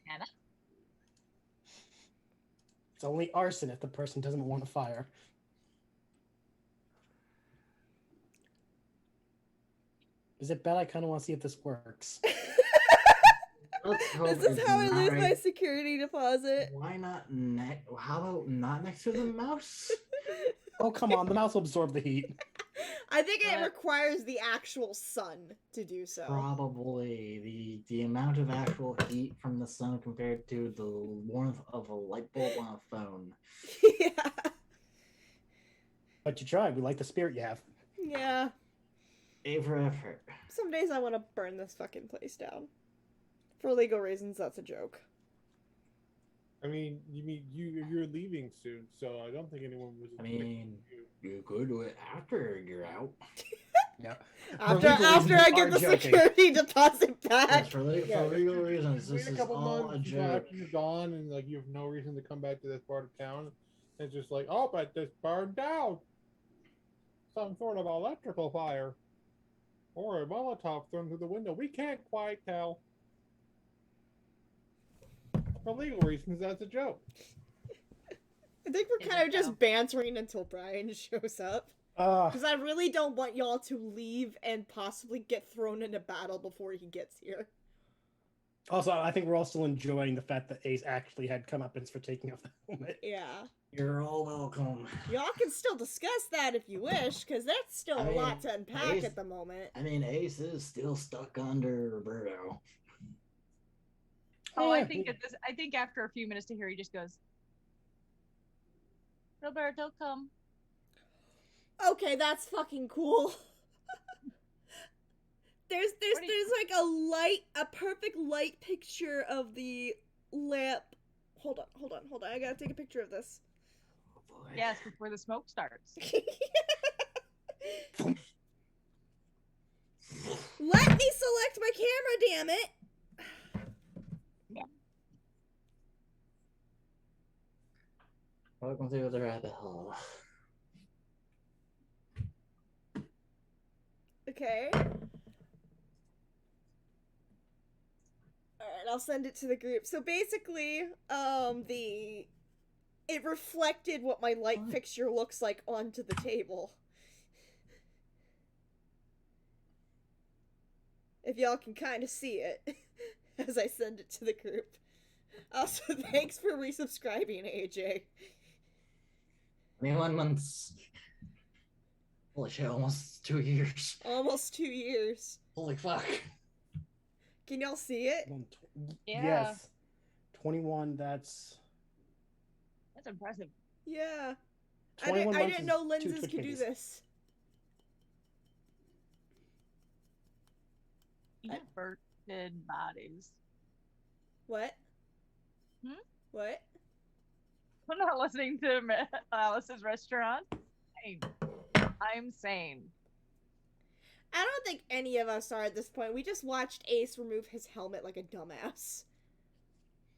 Hannah? It's only arson if the person doesn't want a fire. Is it bad? I kind of want to see if this works. This is how I lose my security deposit. Why not how about not next to the mouse? Oh, come on. The mouse will absorb the heat. I think it requires the actual sun to do so. Probably. The amount of actual heat from the sun compared to the warmth of a light bulb on a phone. Yeah. But you tried. We like the spirit you have. Yeah. A for effort. Some days I want to burn this fucking place down. For legal reasons, that's a joke. I mean, you're leaving soon, so I don't think anyone was. I mean, you could do it after you're out. Yeah. After I get the security deposit back. Yes, for legal reasons, this Wait a is couple all a months joke. after you're gone, and like you have no reason to come back to this part of town. It's just like, oh, but this burned down. Some sort of electrical fire, or a Molotov thrown through the window. We can't quite tell. For legal reasons, that's a joke. I think we're kind of just bantering until Brian shows up. Because I really don't want y'all to leave and possibly get thrown into battle before he gets here. Also, I think we're all still enjoying the fact that Ace actually had comeuppance for taking off the helmet. Yeah. You're all welcome. Y'all can still discuss that if you wish, because that's still a lot to unpack at the moment. I mean, Ace is still stuck under Roberto. Oh, I think after a few minutes to hear, he just goes, Roberto, come. Okay, that's fucking cool. there's like a perfect light picture of the lamp. Hold on. I gotta take a picture of this. Oh boy. Yes, before the smoke starts. Let me select my camera, damn it! Welcome to the rabbit hole. Okay. and I'll send it to the group. So basically, it reflected what my light fixture looks like onto the table. If y'all can kind of see it as I send it to the group. Also, thanks for resubscribing, AJ. 21 months. Holy shit, almost 2 years. Almost 2 years. Holy fuck. Can y'all see it? Yeah. Yes. 21, that's impressive. Yeah. 21 I months didn't is know 2 lenses Twitch could do babies. this. Inverted bodies. What? Hmm? What? I'm not listening to Alice's restaurant. I'm sane. I don't think any of us are at this point. We just watched Ace remove his helmet like a dumbass.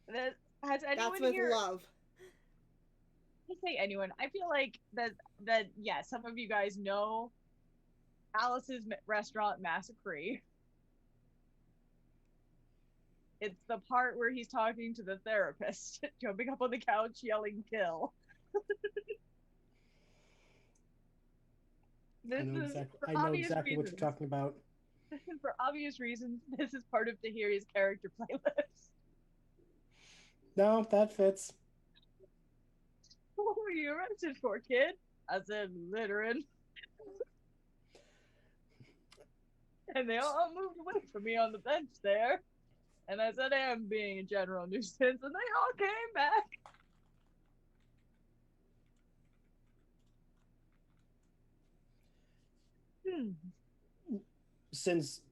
Has anyone That's with here... love. I say anyone. I feel like that yeah, some of you guys know Alice's restaurant massacre. It's the part where he's talking to the therapist, jumping up on the couch, yelling "kill." I know exactly what you're talking about. For obvious reasons, this is part of Tahiri's character playlist. No, that fits. What were you arrested for, kid? I said littering. And they all moved away from me on the bench there. And I said I am being a general nuisance, and they all came back. Since,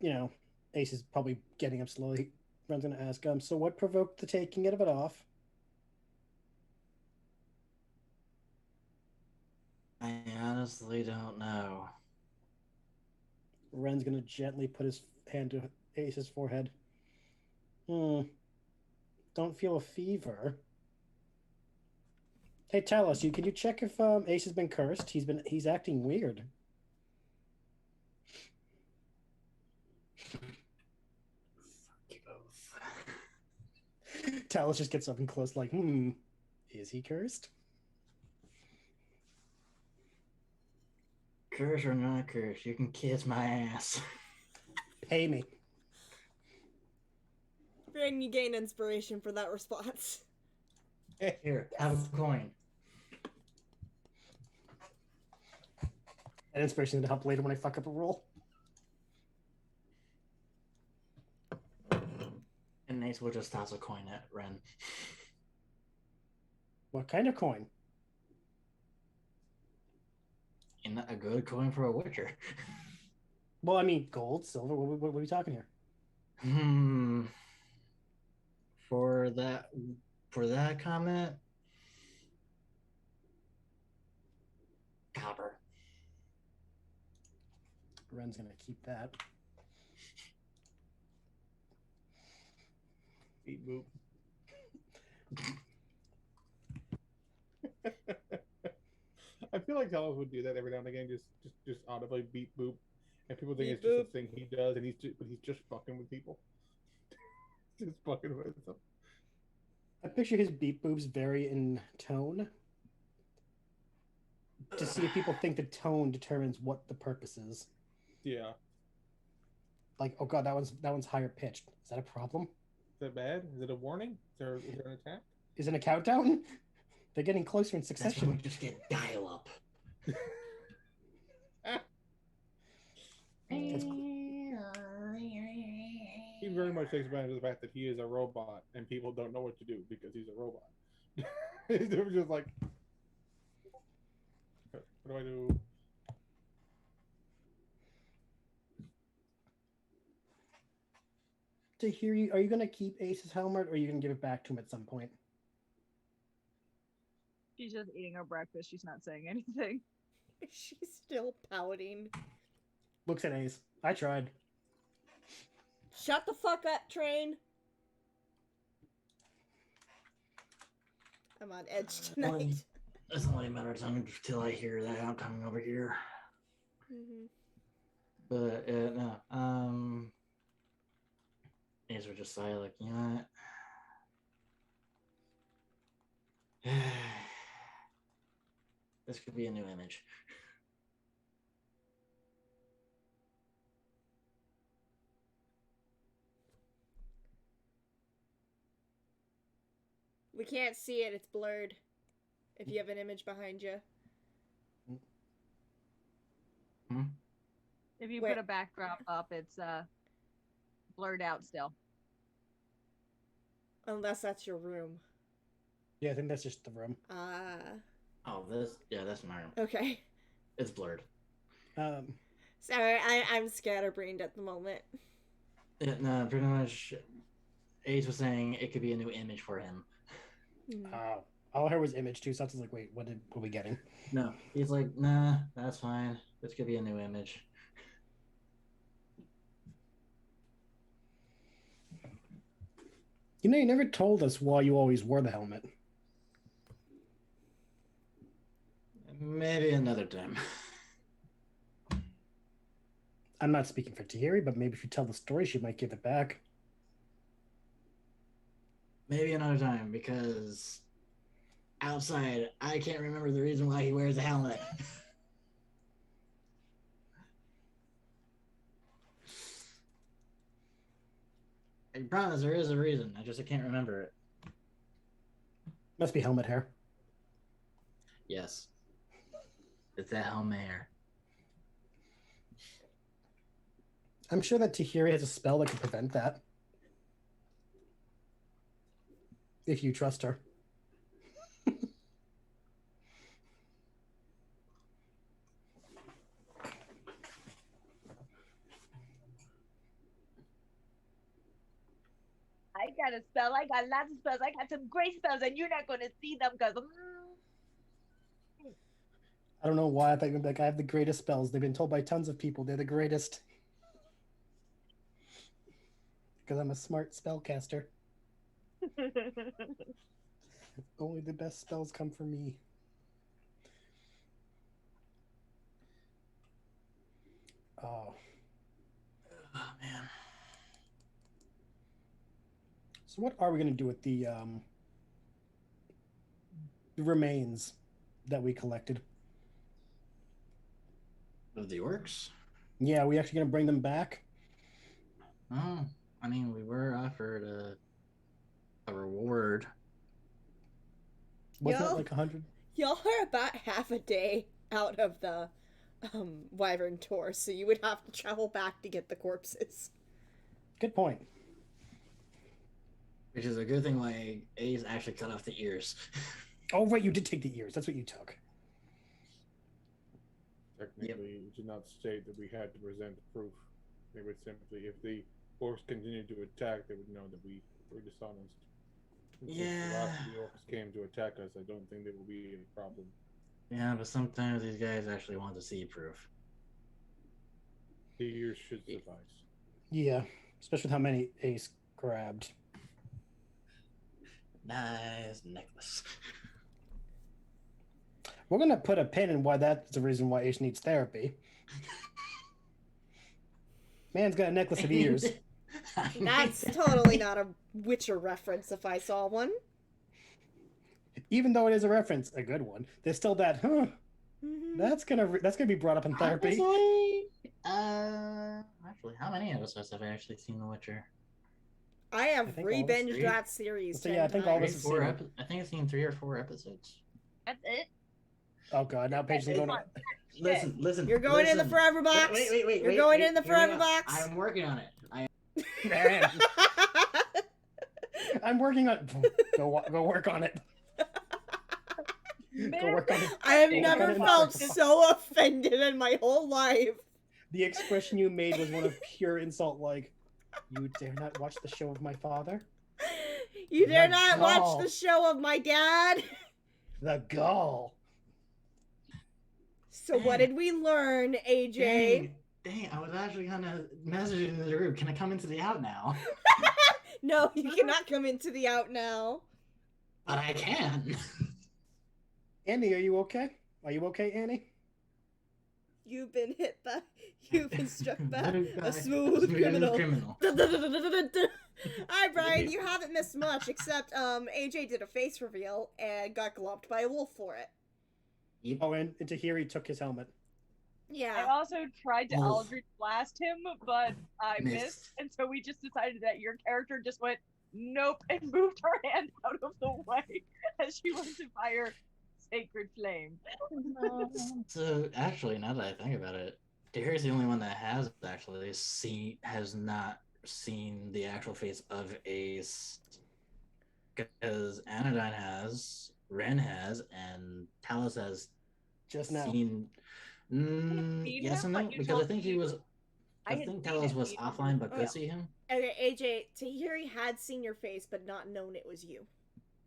Ace is probably getting up slowly, Ren's going to ask, so what provoked the taking of it off? I honestly don't know. Ren's going to gently put his hand to Ace's forehead. Don't feel a fever. Hey, Talos, can you check if Ace has been cursed? He's acting weird. Fuck you both. Talos just gets up and close, like, is he cursed? Curse or not curse, you can kiss my ass. Pay me. Brandon, you gain inspiration for that response. Here, have a coin. And inspiration to help later when I fuck up a roll. And Ace will just toss a coin at Ren. What kind of coin? And a good coin for a Witcher. Well, I mean, gold, silver. What are we talking here? For that comment, copper. Ren's gonna keep that. Beep boop. I feel like Talos would do that every now and again, just audibly beep boop, and people think Beep it's just boop. a thing he does, and he's just fucking with people. Just fucking with them. I picture his beep boobs vary in tone to see if people think the tone determines what the purpose is. Yeah. Like, oh god, that one's higher pitched. Is that a problem? Is that bad? Is it a warning? Is there an attack? Is it a countdown? They're getting closer in That's when succession. we just get dial up. He very much takes advantage of the fact that he is a robot and people don't know what to do because he's a robot. They're just like, what do I do? To hear you, are you going to keep Ace's helmet or are you going to give it back to him at some point? She's just eating her breakfast. She's not saying anything. She's still pouting. Looks at Ace. I tried. Shut the fuck up, train. I'm on edge tonight. It's only a matter of time until I hear that I'm coming over here. Mm-hmm. But no. Ace would just sigh like, you know what? This could be a new image. We can't see it. It's blurred. If you have an image behind you. Hmm? If you Wait. put a backdrop up, it's blurred out still. Unless that's your room. Yeah, I think that's just the room. Oh, that's my room. Okay. It's blurred. Sorry, I'm scatterbrained at the moment. Yeah, no, pretty much. Ace was saying it could be a new image for him. All I heard was image too, so I was like, wait, what are we getting? No, he's like, nah, that's fine. This could be a new image. You know, you never told us why you always wore the helmet. Maybe another time. I'm not speaking for Tahiri, but maybe if you tell the story, she might give it back. Maybe another time, because outside, I can't remember the reason why he wears a helmet. I promise there is a reason. I can't remember it. Must be helmet hair. Yes. It's that helmet hair. I'm sure that Tahiri has a spell that can prevent that. If you trust her. I got a spell. I got lots of spells. I got some great spells, and you're not going to see them because. I don't know why I thought you'd be like, I have the greatest spells. They've been told by tons of people they're the greatest. Because I'm a smart spellcaster. Only the best spells come from me. Oh. Oh, man. So what are we going to do with the remains that we collected? Of the orcs? Yeah, are we actually going to bring them back? Oh, I mean, we were offered a reward. Wasn't Y'all- it like 100? Y'all are about half a day out of the Wyvern tour, so you would have to travel back to get the corpses. Good point. Which is a good thing why A's actually cut off the ears. Oh, right, you did take the ears. That's what you took. Technically, it did not state that we had to present proof. They would simply, if the orcs continued to attack, they would know that we were dishonest. And since the last of the orcs came to attack us, I don't think there will be a problem. Yeah, but sometimes these guys actually want to see proof. The ears should suffice. Yeah, especially with how many Ace grabbed. Nice necklace. We're going to put a pin in why that's the reason why Ace needs therapy. Man's got a necklace of ears. That's totally not a Witcher reference if I saw one. Even though it is a reference, a good one, there's still that, that's gonna be brought up in therapy. Actually, how many episodes have I actually seen The Witcher? I have I think all of us re-binged three. that series. So, yeah, I think all of us Three, have four seen it. I think I've seen 3 or 4 episodes. That's it. Oh god, now Paige's going on. Listen. You're going in the forever box. Wait. You're going in the forever box. I'm working on it. I'm working on go work on it. Go work on it. I have Go never work on it. felt so offended in my whole life. The expression you made was one of pure insult, like, you dare not watch the show of my father? You dare The not gall. watch the show of my dad. The gall. So what did we learn, AJ? Dang, I was actually gonna message in the group. Can I come into the out now? No, you cannot come into the out now. But I can. Annie, are you okay? Are you okay, Annie? You've been hit by You've been struck by By a smooth criminal. criminal. Alright, Brian, you haven't missed much, except AJ did a face reveal and got gloved by a wolf for it. Yep. Oh, and Tahiri took his helmet. I Yeah. also tried to Oh. Eldritch Blast him, but I missed. Missed. And so we just decided that your character just went, nope, and moved her hand out of the way as she went to fire Sacred Flame. So actually, now that I think about it, Tahiri's the only one that has not seen the actual face of Ace, because Anadyne has, Ren has, and Talos has Just now. seen. seen Yes him, and no, but you because I told think me he was. I I had think seen Talos him. was You- offline but Oh, could yeah. see him. Okay, AJ, Tahiri had seen your face, but not known it was you.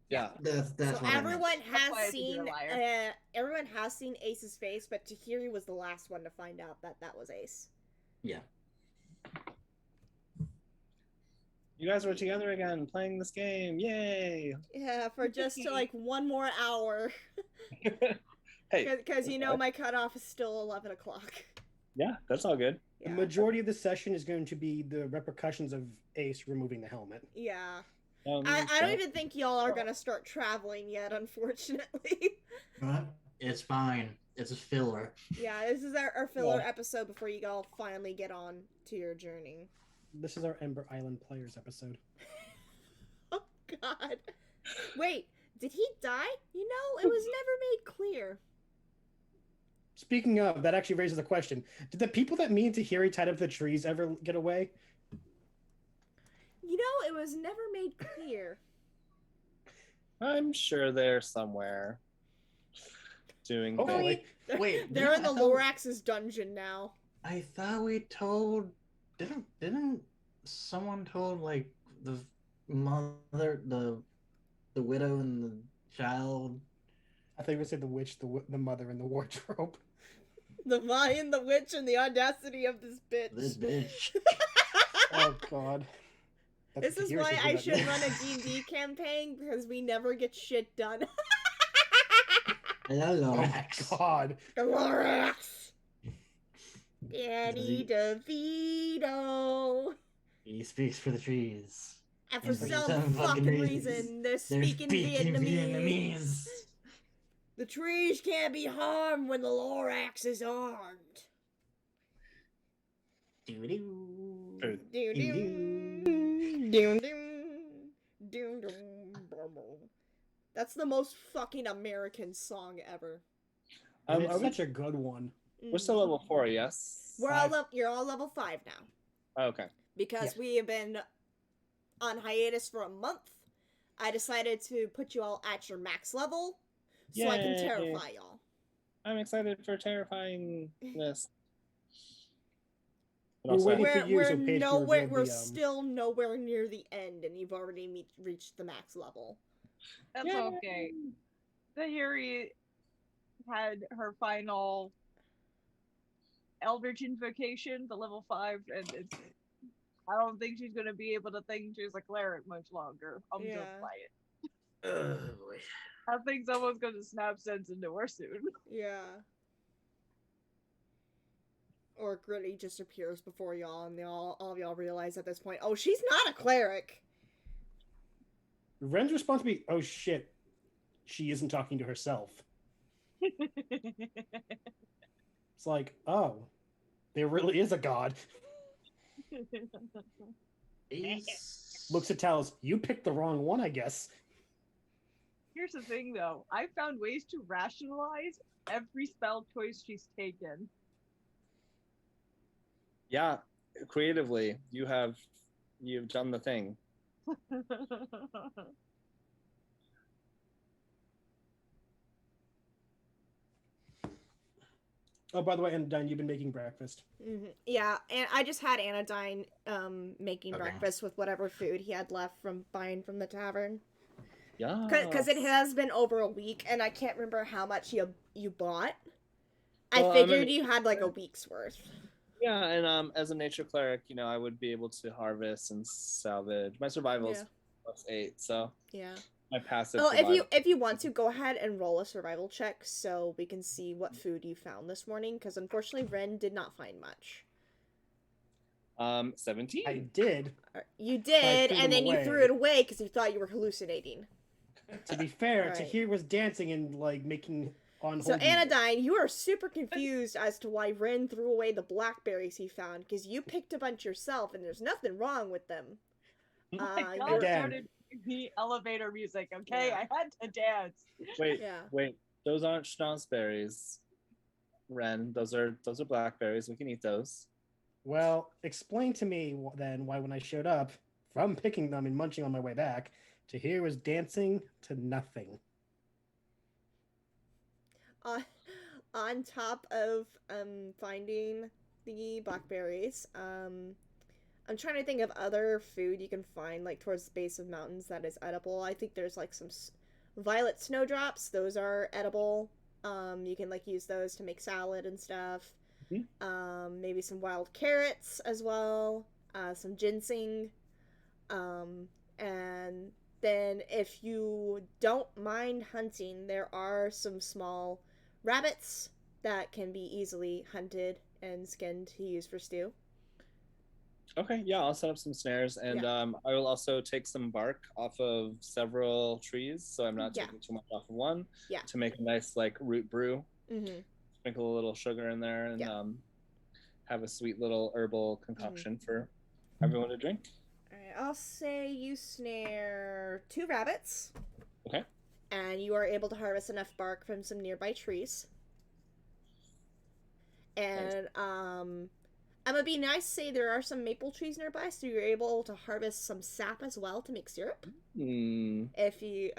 Yeah. That's So what I meant. everyone That's has why I think you're a seen liar. everyone has seen Ace's face, but Tahiri was the last one to find out that that was Ace. Yeah. You guys were together again playing this game. Yay! Yeah, for just like 1 more hour, Hey, because you know my cutoff is still 11 o'clock. yeah, that's all good. The Yeah. majority of the session is going to be the repercussions of Ace removing the helmet. Yeah. I don't even think y'all are gonna start traveling yet, unfortunately. But it's fine. It's a filler. Yeah, this is our filler Yeah. episode before you all finally get on to your journey. This is our Ember Island Players episode. Oh god. Wait, did he die? You know, it was never made clear. Speaking of, that actually raises a question. Did the people that me and Tahiri tied up the trees ever get away? You know, it was never made clear. I'm sure they're somewhere doing Hopefully. things. Wait, They're in the I thought- Lorax's dungeon now. I thought we told. Didn't someone told like the mother, the widow and the child? I thought you were going to say the witch, the mother, and the wardrobe. The Mayan, the witch, and the audacity of this bitch. This bitch. Oh god. That's This is Tahiri why says I that. should run a D&D campaign, because we never get shit done. Hello, Oh my Lorax. god. The Lorax! Danny DeVito! He speaks for the trees. And for And for some some fucking fucking reason, they're They're speaking Vietnamese. Vietnamese. The trees can't be harmed when the Lorax is armed. Doo-doo. True. Doo doo. Doo-doo. Doo doo. Doo doo. That's the most fucking American song ever. And Are it's we, such a good one. we're still level 4, yes? We're all Five. you're all level 5 now. Oh, okay. Because Yeah. we have been on hiatus for a month. I decided to put you all at your max level so I can Yay. terrify y'all. I'm excited for terrifyingness. But We're also, waiting for We're, you, we're so Paige can nowhere. reveal We're the, still nowhere near the end, and you've already reached the max level. That's Yay. okay. Tahiri had her final Eldritch Invocation, the level 5, and it's. I don't think she's gonna be able to think she's a cleric much longer. I'm Yeah. just like it. Oh boy. I think someone's gonna snap sense into her soon. Yeah. Or Gritty just appears before y'all, and all of y'all realize at this point, oh, she's not a cleric. Ren's response would be, oh shit, she isn't talking to herself. It's like, oh, there really is a god. Ace. Looks at Talos, you picked the wrong one, I guess. Here's the thing, though. I found ways to rationalize every spell choice she's taken. yeah, creatively, you've done the thing. Oh, by the way, Anadyne, you've been making breakfast. Yeah, and I just had Anadyne making Okay. breakfast with whatever food he had left from buying from the tavern. Yeah. Because it has been over a week, and I can't remember how much you bought. Well, I I'm figured an- you had like a week's worth. Yeah, and as a nature cleric, I would be able to harvest and salvage. My survival is Yeah. +8, so Yeah. my passive. Oh, survival- if you want to, go ahead and roll a survival check so we can see what food you found this morning. Because unfortunately, Ren did not find much. 17. I did. You did, threw and them then you away. threw it away because you thought you were hallucinating. To be fair, Right. Tahir was dancing and like making on So hold music. Anadyne, you are super confused as to why Ren threw away the blackberries he found because you picked a bunch yourself, and there's nothing wrong with them. My God, you're- Again. started the elevator music. Okay, Yeah. I had to dance. Wait, Yeah. wait. Those aren't schnozberries, Ren. Those are blackberries. We can eat those. Well, explain to me then why when I showed up from picking them and munching on my way back, Tahir was dancing to nothing. On top of finding the blackberries, I'm trying to think of other food you can find like towards the base of mountains that is edible. I think there's like some violet snowdrops. Those are edible. You can like use those to make salad and stuff. Maybe some wild carrots as well. Some ginseng. And then if you don't mind hunting, there are some small rabbits that can be easily hunted and skinned to use for stew. Okay, yeah, I'll set up some snares, and I will also take some bark off of several trees, so I'm not taking too much off of one. Yeah. To make a nice like root brew. Mm-hmm. Sprinkle a little sugar in there, and have a sweet little herbal concoction for everyone to drink. All right, I'll say you snare 2 rabbits. Okay. And you are able to harvest enough bark from some nearby trees. And I'm gonna be nice, say there are some maple trees nearby, so you're able to harvest some sap as well to make syrup. If you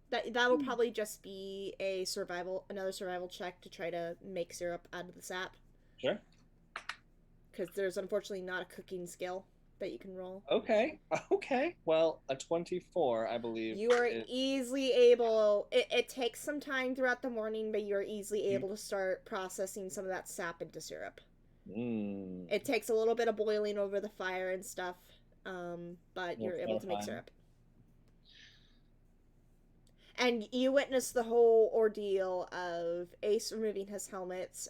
that will probably just be another survival check to try to make syrup out of the sap. Sure. Because there's unfortunately not a cooking skill that you can roll. Okay. Well, a 24, I believe. You are easily able. It takes some time throughout the morning, but you are easily able to start processing some of that sap into syrup. It takes a little bit of boiling over the fire and stuff, but you're able to make syrup. And you witness the whole ordeal of Ace removing his helmets,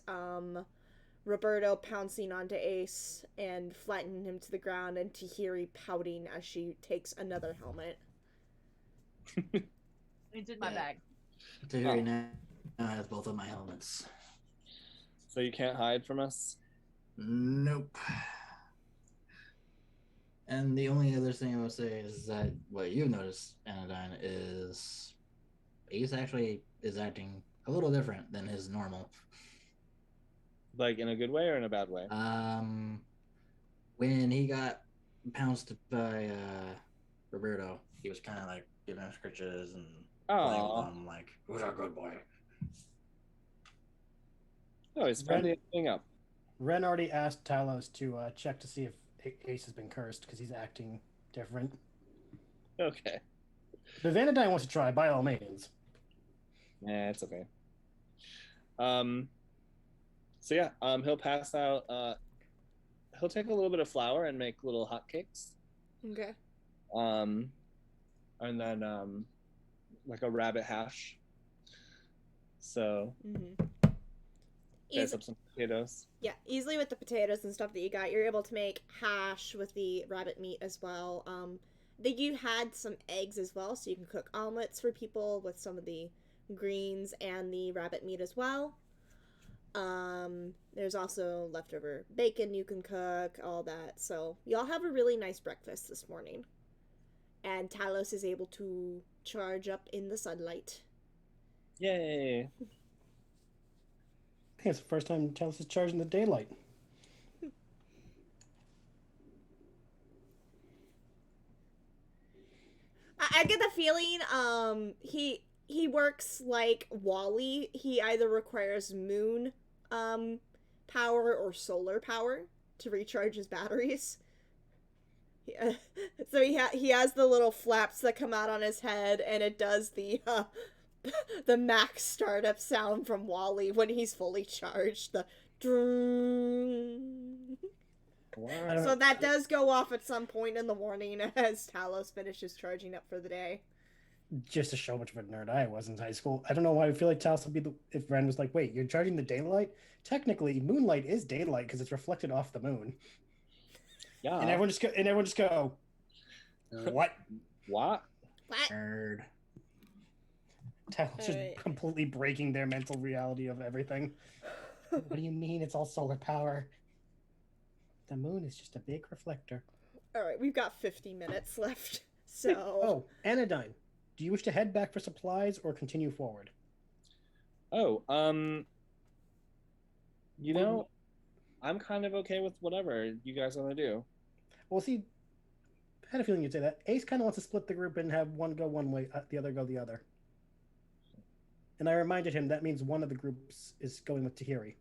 Roberto pouncing onto Ace and flattening him to the ground, and Tahiri pouting as she takes another helmet. It's in my bag. Tahiri now has both of my helmets. So you can't hide from us? Nope. And the only other thing I would say is that what you've noticed, Anadyne, is Ace actually is acting a little different than his normal. Like in a good way or in a bad way? When he got pounced by Roberto, he was kind of like giving him scritches and playing with him, like, who's our good boy? Oh, he's friendly everything up. Ren already asked Talos to check to see if Ace has been cursed because he's acting different. Okay. But if Anadyne wants to try, by all means. Yeah, it's okay. So yeah, he'll pass out. He'll take a little bit of flour and make little hotcakes. Okay. And then like a rabbit hash. So. Dice up some potatoes. Yeah, easily with the potatoes and stuff that you got, you're able to make hash with the rabbit meat as well. You had some eggs as well, so you can cook omelets for people with some of the greens and the rabbit meat as well. There's also leftover bacon you can cook, all that. So y'all have a really nice breakfast this morning. And Talos is able to charge up in the sunlight. Yay! I think it's the first time Talos is charged in the daylight. I get the feeling he works like Wally. He either requires moon power or solar power to recharge his batteries. So he has the little flaps that come out on his head, and it does the max startup sound from Wally when he's fully charged. The so that does go off at some point in the morning as Talos finishes charging up for the day. Just to show how much of a nerd I was in high school. I don't know why I feel like Talos would be if Ren was like, wait, you're charging the daylight? Technically, moonlight is daylight because it's reflected off the moon. Yeah. And everyone just go. What? What? What? Nerd. Talos just Alright. completely breaking their mental reality of everything. What do you mean it's all solar power? The moon is just a big reflector. Alright, we've got 50 minutes left. So. Oh, Anadyne, do you wish to head back for supplies or continue forward? Oh, you know, I'm kind of okay with whatever you guys want to do. Well, see, I had a feeling you'd say that. Ace kind of wants to split the group and have one go one way, the other go the other. And I reminded him that means one of the groups is going with Tahiri.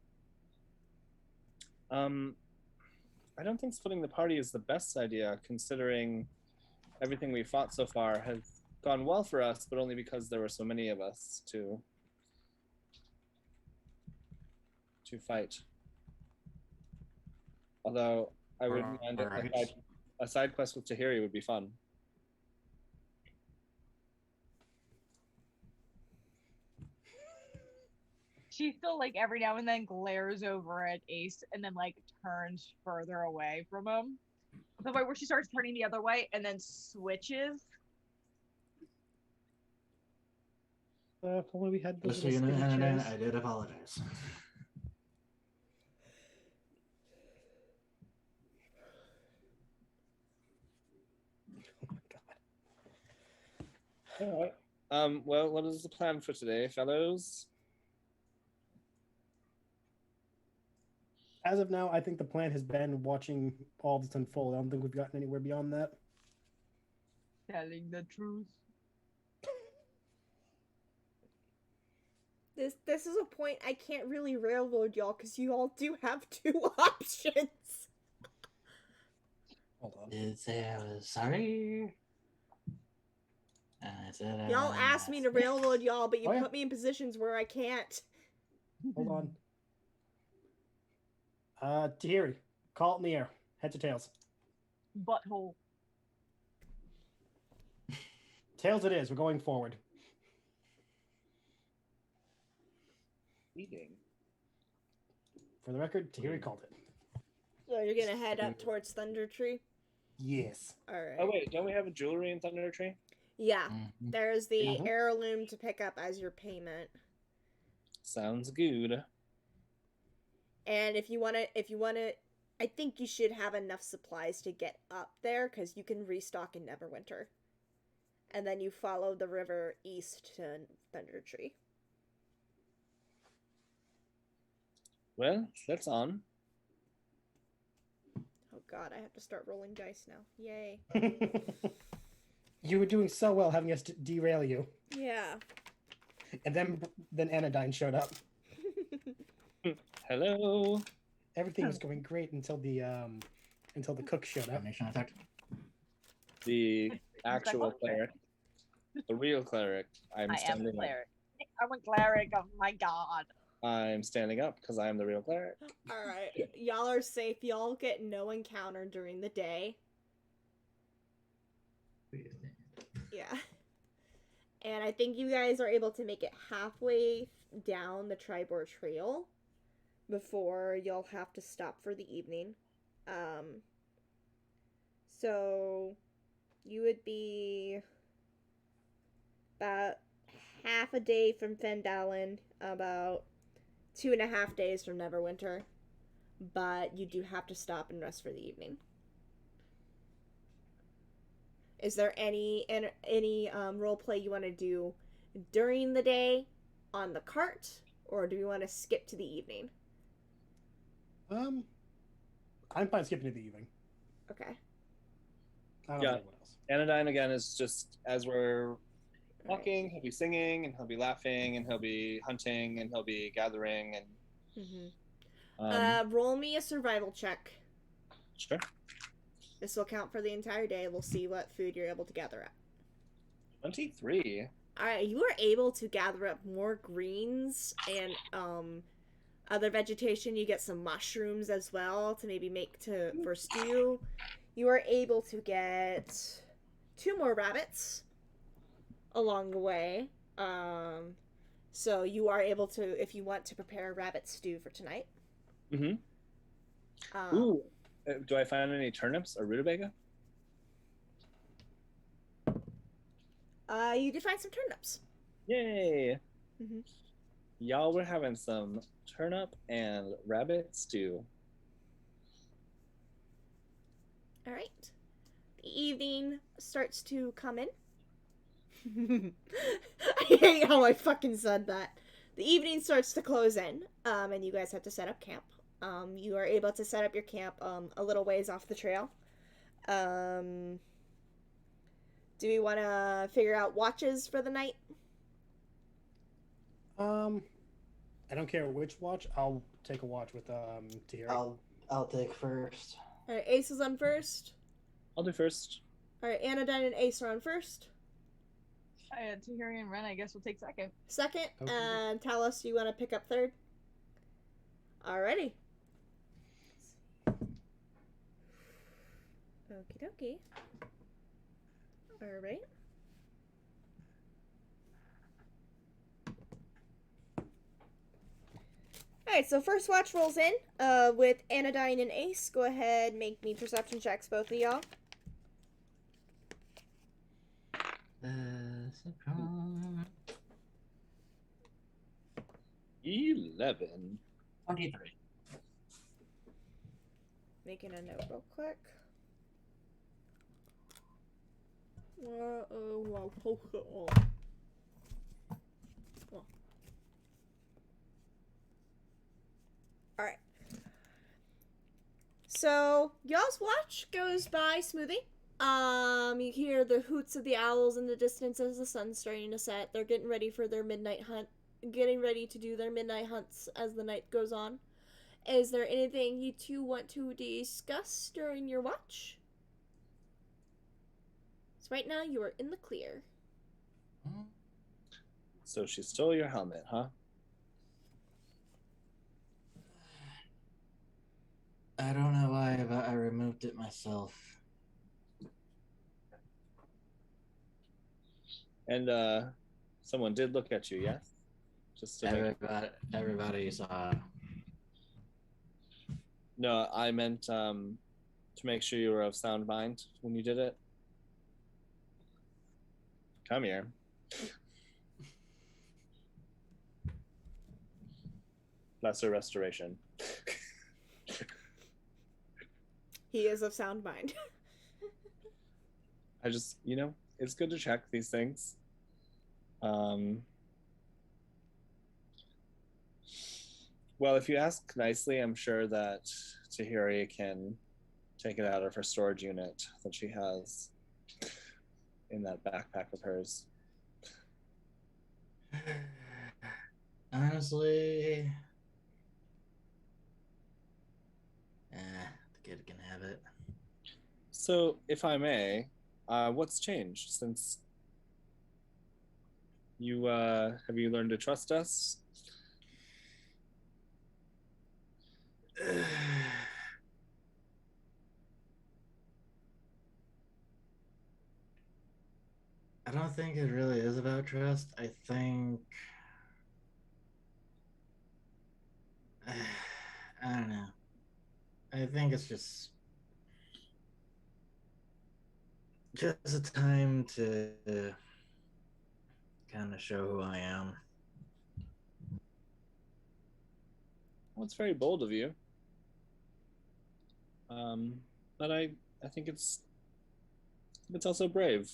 I don't think splitting the party is the best idea, considering everything we fought so far has gone well for us, but only because there were so many of us to fight. Although I wouldn't mind Alright. a side quest with Tahiri would be fun. She still like every now and then glares over at Ace and then like turns further away from him. The way where she starts turning the other way and then switches. If only we had those Just so you little know, spinny Anadyne, chairs. I did apologize. Oh my god. All right. Well, what is the plan for today, fellows? As of now, I think the plan has been watching all this unfold. I don't think we've gotten anywhere beyond that. Telling the truth. This is a point I can't really railroad y'all because you all do have 2 options. Hold on. Did say I was sorry. I said Y'all asked me to railroad y'all, but you Oh, yeah. put me in positions where I can't. Hold on. Tahiri, call it in the air. Heads or tails? Butthole. Tails it is. We're going forward. Eating. For the record, Tahiri called it. So you're gonna head up towards Thunder Tree? Yes. Alright. Oh wait, don't we have a jewelry in Thunder Tree? Yeah. Mhm. There's the Mhm. heirloom to pick up as your payment. Sounds good. And if you wanna I think you should have enough supplies to get up there, because you can restock in Neverwinter. And then you follow the river east to Thunder Tree. Well, that's on. Oh god, I have to start rolling dice now. Yay. You were doing so well having us derail you. Yeah. And then Anadyne showed up. Hello. Everything was going great until the cook showed up. Damnation effect. The actual cleric. The real cleric. I am a standing up. cleric. I'm a cleric. Oh my god. I'm standing up because I am the real cleric. Alright. Y'all are safe. Y'all get no encounter during the day. Yeah. And I think you guys are able to make it halfway down the Tribor Trail before you'll have to stop for the evening. So you would be about half a day from Phandelver, about 2.5 days from Neverwinter, but you do have to stop and rest for the evening. Is there any role play you want to do during the day on the cart, or do you want to skip to the evening? I'm fine skipping to the evening. Okay. I don't Yeah. know what else. Anadyne again is just as we're walking, he'll be singing and he'll be laughing and he'll be hunting and he'll be gathering and Roll me a survival check. sure. This will count for the entire day. We'll see what food you're able to gather up. 23. Alright, you are able to gather up more greens and other vegetation. You get some mushrooms as well to maybe make for stew. You are able to get 2 more rabbits along the way. So you are able to, if you want to prepare a rabbit stew for tonight. Mm-hmm. Ooh, Do I find any turnips or rutabaga? You did find some turnips. Yay! Mm-hmm. Y'all were having some turnip and rabbit stew. All right. The evening starts to come in. I hate how I fucking said that. The evening starts to close in, and you guys have to set up camp. You are able to set up your camp a little ways off the trail. Do we want to figure out watches for the night? I don't care which watch. I'll take a watch with Tahiri. I'll take first. All right, Ace is on first. I'll do first. All right, Anadyne and Ace are on first. Tahiri and Ren, I guess, will take second. Second, Okay. and Talos, you want to pick up third? Alrighty. Okie dokie. Alright. Alright, so first watch rolls in with Anadyne and Ace. Go ahead, make me perception checks, both of y'all. 11. 23. Making a note real quick. Alright. So, y'all's watch goes by smoothly. You hear the hoots of the owls in the distance as the sun's starting to set. They're getting ready for their midnight hunt. Getting ready to do their midnight hunts as the night goes on. Is there anything you two want to discuss during your watch? So right now you are in the clear. So she stole your helmet, huh? I don't know why, but I removed it myself. And someone did look at you, yes? Just to Everybody saw. No, I meant to make sure you were of sound mind when you did it. Come here. Lesser restoration. He is of sound mind. I just, it's good to check these things. Well, if you ask nicely, I'm sure that Tahiri can take it out of her storage unit that she has in that backpack of hers. Honestly, the kid can have it. So, if I may, what's changed since you have you learned to trust us? I don't think it really is about trust. I think I don't know. I think it's just a time to kind of show who I am. Well, it's very bold of you. But I think it's also brave.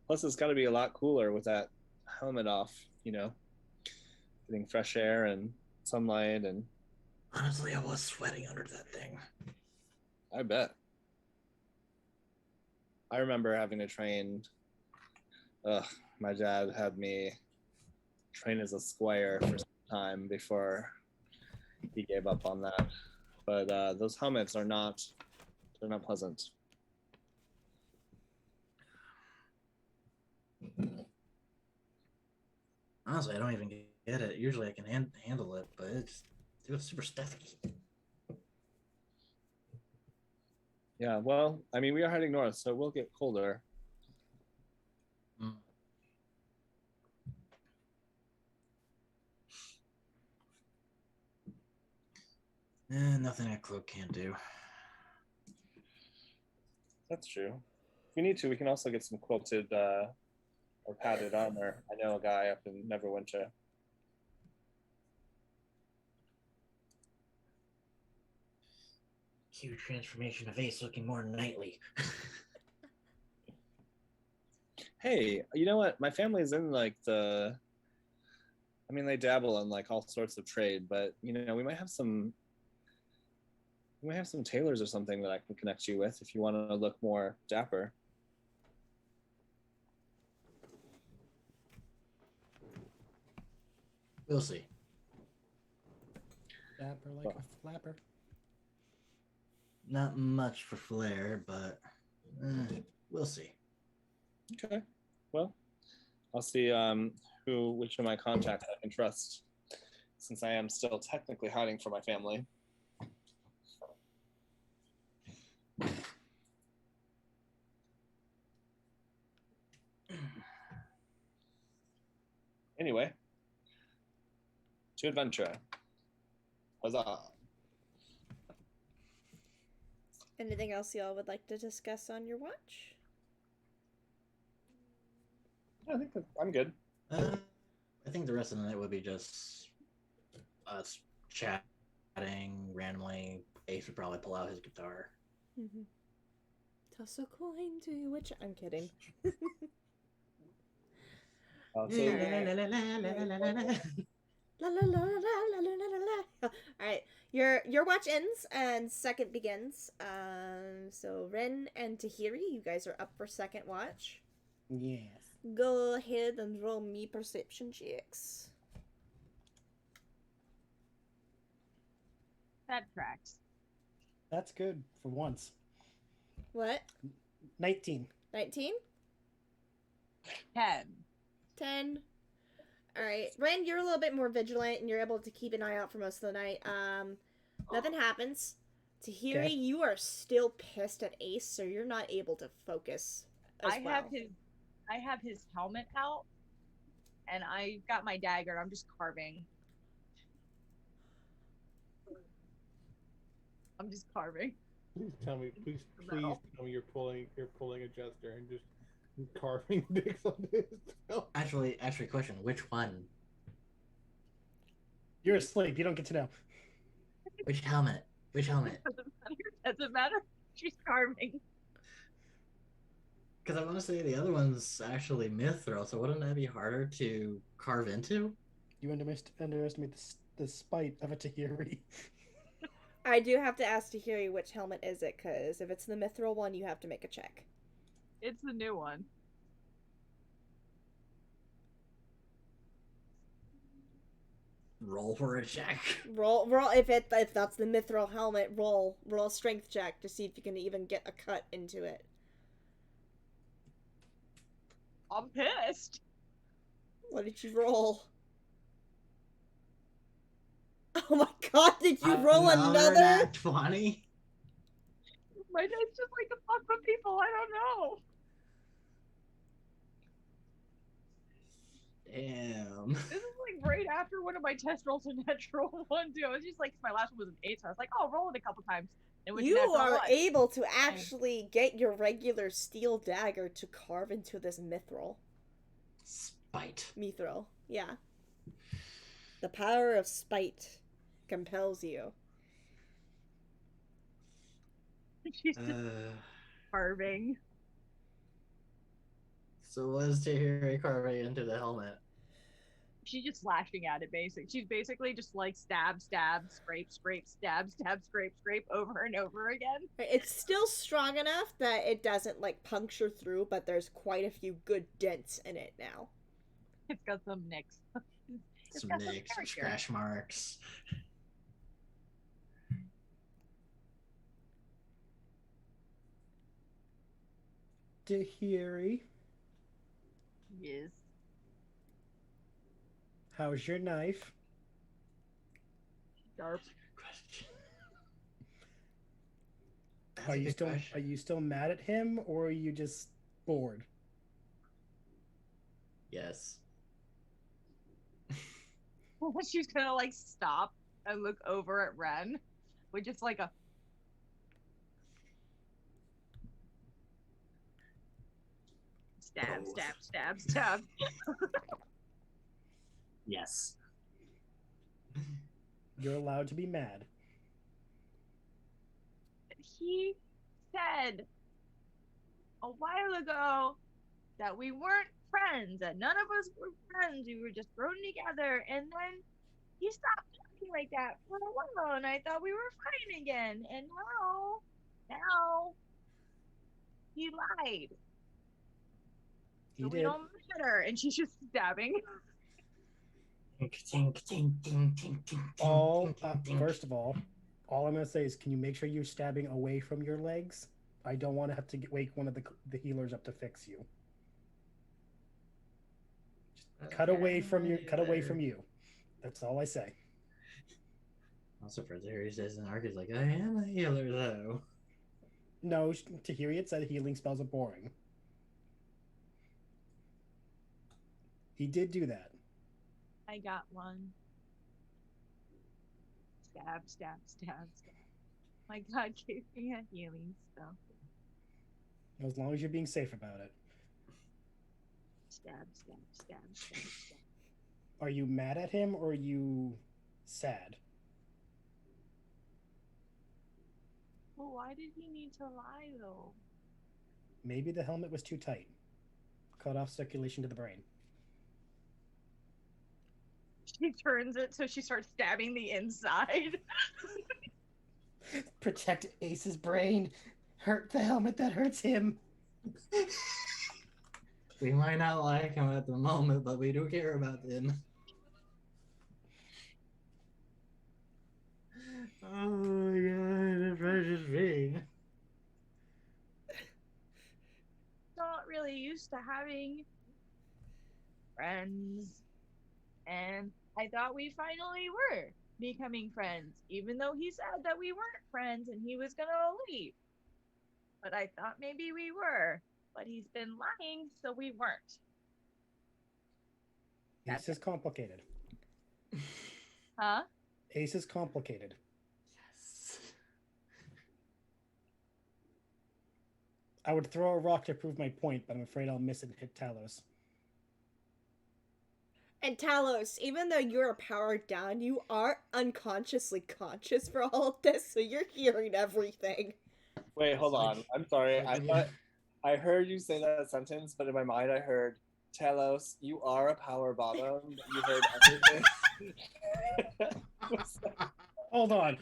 Plus, it's got to be a lot cooler with that helmet off, getting fresh air and sunlight. And honestly, I was sweating under that thing. I bet. I remember having to train. My dad had me train as a squire for some time before he gave up on that. But those helmets they're not pleasant. Honestly, I don't even get it. Usually I can handle it, but it was super stuffy. Yeah, well, I mean, we are heading north, so it will get colder. Nothing a cloak can't do. That's true. If we need to, we can also get some quilted or padded armor. I know a guy up in Neverwinter. Huge transformation of Ace looking more knightly. Hey, you know what? My family's in like the. I mean, they dabble in like all sorts of trade, but you know, we might have some. We might have some tailors or something that I can connect you with if you want to look more dapper. We'll see. Dapper like a flapper. Not much for flair, but we'll see. Okay. Well, I'll see which of my contacts I can trust, since I am still technically hiding from my family. Anyway, to adventure. Huzzah! Anything else y'all would like to discuss on your watch? I think I'm good. I think the rest of the night would be just us chatting randomly. Ace would probably pull out his guitar. Mm-hmm. Toss a coin to which I'm kidding. So, La la la la la la la la. All right, your watch ends and second begins. So Ren and Tahiri, you guys are up for second watch. Yes. Go ahead and roll me perception checks. That tracks. That's good for once. What? 19. 19? 10. 10. All right, Ren, you're a little bit more vigilant and you're able to keep an eye out for most of the night. Nothing happens. Tahiri, Okay. you are still pissed at Ace, so you're not able to focus. I have his helmet out, and I got my dagger. I'm just carving. Please tell me you're pulling a jester and just carving dicks on his tail. Actually, question: which one? You're asleep. You don't get to know. Which helmet? Doesn't matter. She's carving. Because I want to say the other one's actually mithril, so wouldn't that be harder to carve into? You underestimate the spite of a Tahiri. I do have to ask Tahiri which helmet is it, because if it's the mithril one, you have to make a check. It's the new one. Roll for a check. Roll if that's the mithril helmet. Roll a strength check to see if you can even get a cut into it. I'm pissed. What did you roll? Oh my god, did you roll another? Nat 20? My dice just like to fuck with people. I don't know. Damn. This is like right after one of my test rolls a natural one too. I was just like, my last one was an 8, so I was like, oh, roll it a couple times. You are able to actually get your regular steel dagger to carve into this mithril. Spite. Mithril, yeah. The power of spite compels you. She's just carving. So what is Tahiri carving into the helmet? She's just slashing at it, She's basically just like stab, scrape, stab, scrape over and over again. It's still strong enough that it doesn't like puncture through, but there's quite a few good dents in it now. It's got some nicks. Some nicks, some scratch marks. Tahiri, Yes. how's your knife? Sharp. Are you still mad at him, or are you just bored? Yes. She's gonna like stop and look over at Ren with just like a Stab, Both. stab, stab, stab. Yes. You're allowed to be mad. He said a while ago that we weren't friends, that none of us were friends. We were just thrown together, and then he stopped talking like that for a while, and I thought we were fine again. And now he lied. He So we did. don't matter. And she's just stabbing. Tink, tink, tink, tink, tink, tink, All tink, tink, tink. first of all I'm gonna say is, can you make sure you're stabbing away from your legs? I don't want to have to wake one of the healers up to fix you. Just cut away from you. That's all I say. Also, for there, he says, and Ark is like, I am a healer, though. No, Tahiri had said healing spells are boring. He did do that. I got one. Stab, stab, stab, stab. My God gave me a healing spell. As long as you're being safe about it. Stab, stab, stab, stab, stab. Are you mad at him or are you sad? Well, why did he need to lie, though? Maybe the helmet was too tight. Cut off circulation to the brain. She turns it so she starts stabbing the inside. Protect Ace's brain. Hurt the helmet that hurts him. We might not like him at the moment, but we do care about him. Oh my God, the precious ring. Not really used to having friends. And I thought we finally were becoming friends, even though he said that we weren't friends and he was gonna leave. But I thought maybe we were. But he's been lying, so we weren't. Ace is complicated. Huh? Ace is complicated. Yes. I would throw a rock to prove my point, but I'm afraid I'll miss it and hit Talos. And Talos, even though you're powered down, you are unconsciously conscious for all of this, so you're hearing everything. Wait, hold It's like- on. I'm sorry. it's like I when thought I heard you say that sentence, but in my mind I heard, Talos, you are a power bottom. You heard everything. Hold on.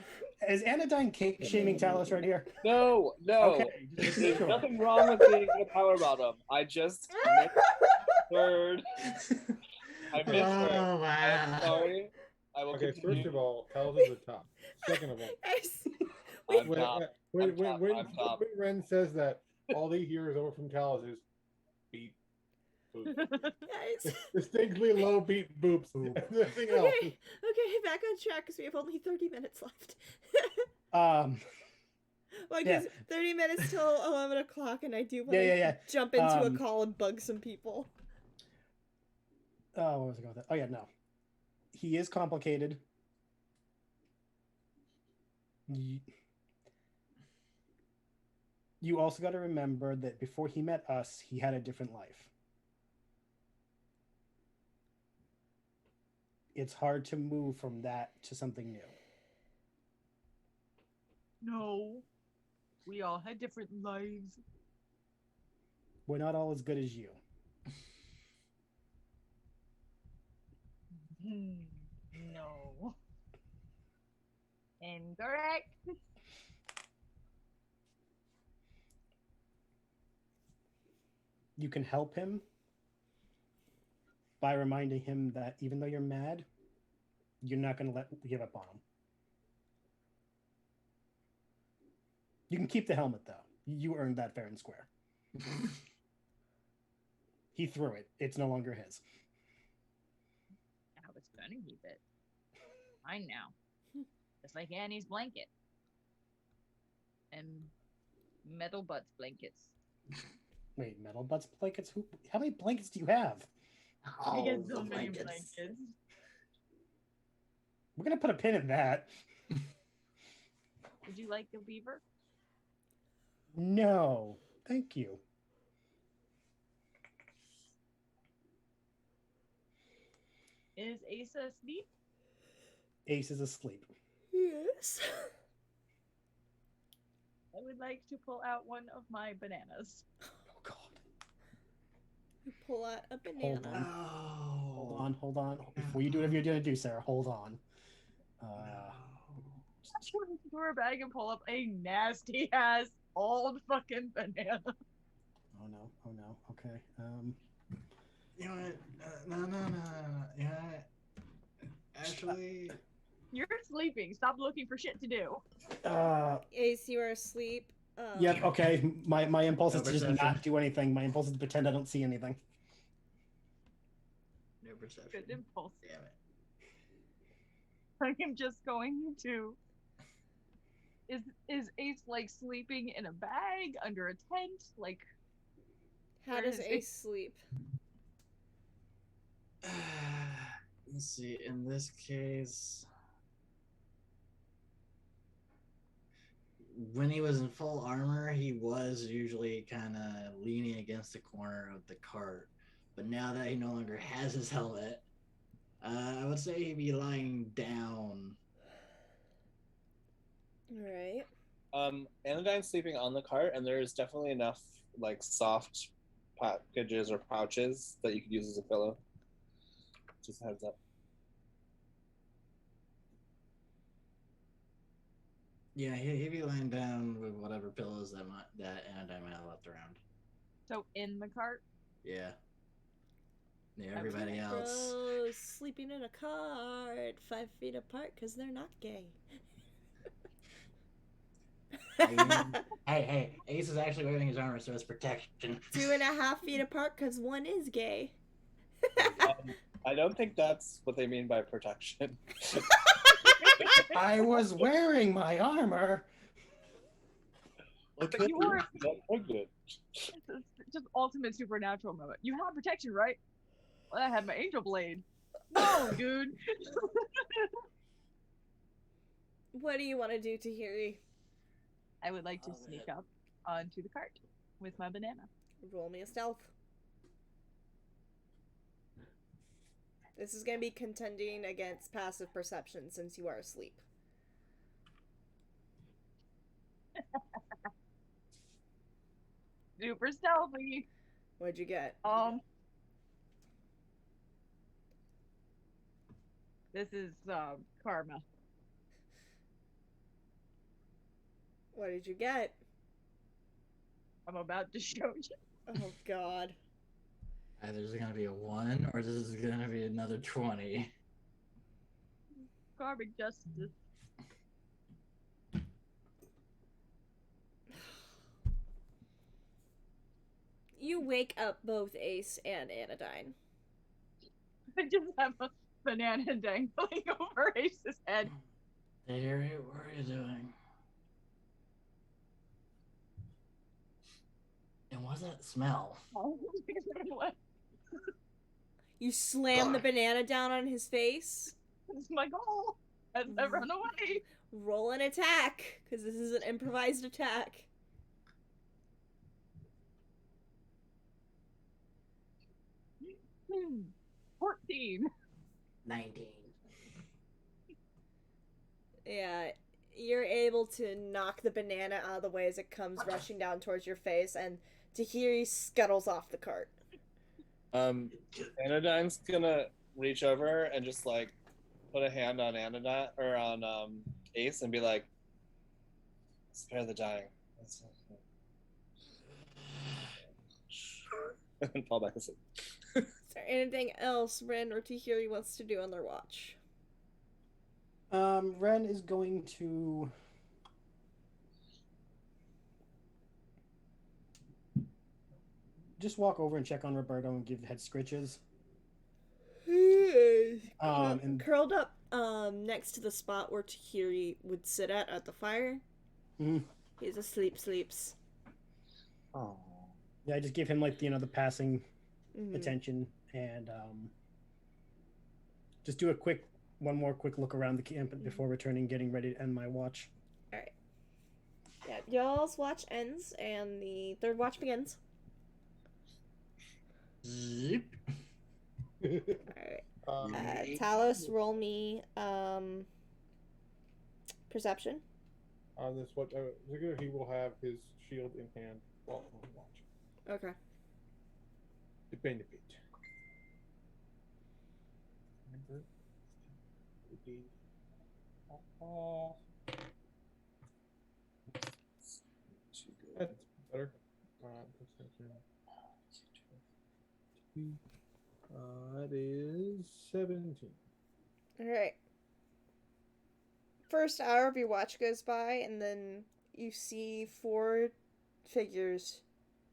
Is Anadyne cake shaming Talos right here? No. Okay. There's Sure. nothing wrong with being a power bottom. I just misheard. I misheard. Oh, wow. I'm sorry. I will Okay, continue. first of all, Talos is the top. Second of all, I'm when, top. when, I'm when, top. when, I'm top. when Ren says that, all they hear is over from Talos is beep, boop. Guys. Distinctly low beat boops. Nothing else. Okay, back on track because we have only 30 minutes left. Um, Well, Yeah. because 30 minutes till 11 o'clock, and I do want to Yeah. jump into a Um, call and bug some people. what was I going with that? Oh, yeah, no. He is complicated. You also got to remember that before he met us, he had a different life. It's hard to move from that to something new. No. We all had different lives. We're not all as good as you. No. Incorrect. You can help him by reminding him that even though you're mad, you're not going to give up on him. You can keep the helmet, though. You earned that fair and square. He threw it. It's no longer his. I was gonna keep it. Mine now. Just like Annie's blanket. And metal butts blankets. Wait, metal butts blankets? How many blankets do you have? I get Oh, so the many blankets. blankets. We're going to put a pin in that. Would you like the beaver? No. Thank you. Is Ace asleep? Ace is asleep. Yes. I would like to pull out one of my bananas. Oh God. You pull out a Hold banana. on. Oh. Hold on. Before you do whatever you're gonna do, Sarah, hold on. I go into her bag and pull up a nasty ass old fucking banana. Oh no. Oh no. Okay. You know what? No. You know what? Actually, You're sleeping. Stop looking for shit to do. Ace, you are asleep. Yep. Okay. My impulse No is to just perception. not do anything. My impulse is to pretend I don't see anything. no perception. Good impulse. Damn it. I am just going to. Is Ace like sleeping in a bag under a tent? Like, How where does is Ace sleep? Let's see. In this case, when he was in full armor, he was usually kind of leaning against the corner of the cart. But now that he no longer has his helmet, I would say he'd be lying down. Alright. Anadyne's sleeping on the cart, and there's definitely enough like soft packages or pouches that you could use as a pillow. Just a heads up. Yeah, he'd be lying down with whatever pillows that Anadyne might have left around. so in the cart? Yeah. Yeah, everybody else. Bros sleeping in a cart 5 feet apart because they're not gay. Hey, Ace is actually wearing his armor, so it's protection. 2.5 feet apart because one is gay. I don't think that's what they mean by protection. I was wearing my armor. Look But at you were pregnant. just ultimate supernatural moment. You have protection, right? Well, I had my angel blade. No, dude. What do you want to do, Tahiri? I would like to sneak up onto the cart with my banana. Roll me a stealth. This is going to be contending against passive perception since you are asleep. Super stealthy. What'd you get? This is karma. What did you get? I'm about to show you. Oh, God. Either there's gonna be a 1 or this is gonna be another 20. Karmic justice. You wake up both Ace and Anadyne. I just have a banana dangling over Ace's head. Tahiri, what are you doing? And what's that smell? You slam the banana down on his face. It's my goal. As I run away. Roll an attack, because this is an improvised attack. 14. 19. Yeah, you're able to knock the banana out of the way as it comes rushing down towards your face, and Tahiri scuttles off the cart. Anadyne's gonna reach over and just like put a hand on Anadyne or on Ace and be like, "Spare the dying." And fall back asleep. Is there anything else Ren or Tahiri wants to do on their watch? Ren is going to just walk over and check on Roberto and give head scritches. And curled up next to the spot where Tahiri would sit at the fire. Mm-hmm. He's asleep, sleeps. Oh. Yeah, I just give him like the passing attention and just do one more quick look around the camp before returning, getting ready to end my watch. All right. Yeah, y'all's watch ends and the third watch begins. Zip. All right. Talos, roll me perception. On this, what he will have his shield in hand while watching. Okay. The benefit. Remember? That's better. That is 17. All right. First hour of your watch goes by, and then you see 4 figures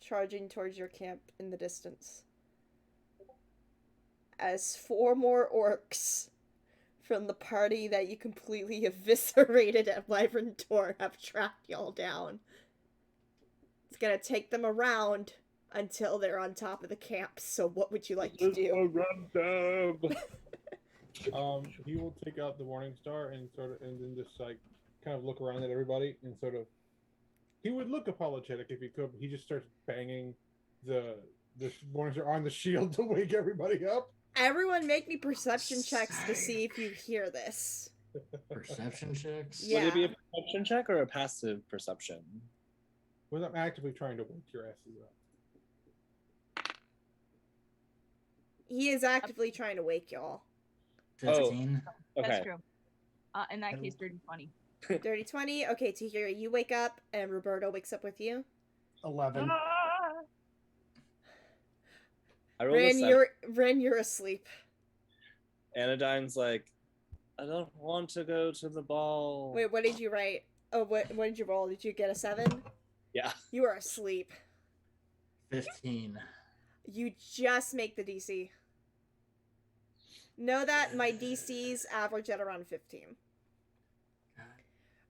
charging towards your camp in the distance. As 4 more orcs from the party that you completely eviscerated at Wyvern Tor have tracked y'all down. It's gonna take them around until they're on top of the camp. So what would you like to do? He will take out the warning star and then just like kind of look around at everybody and sort of. He would look apologetic if he could. But he just starts banging the warning star on the shield to wake everybody up. Everyone, make me perception checks to see if you hear this. Perception checks? Yeah. Would it be a perception check or a passive perception? Well, I'm actively trying to wake your asses up. He is actively trying to wake y'all. 15. Okay. That's true. In that case, dirty 20. Dirty 20. Okay, Tahira, you wake up, and Roberto wakes up with you. 11. I rolled a 7. Ren, you're asleep. Anadyne's like, I don't want to go to the ball. Wait, what did you write? Oh, what did you roll? Did you get a 7? Yeah. You are asleep. 15. You just make the DC. Know that my DCs average at around 15.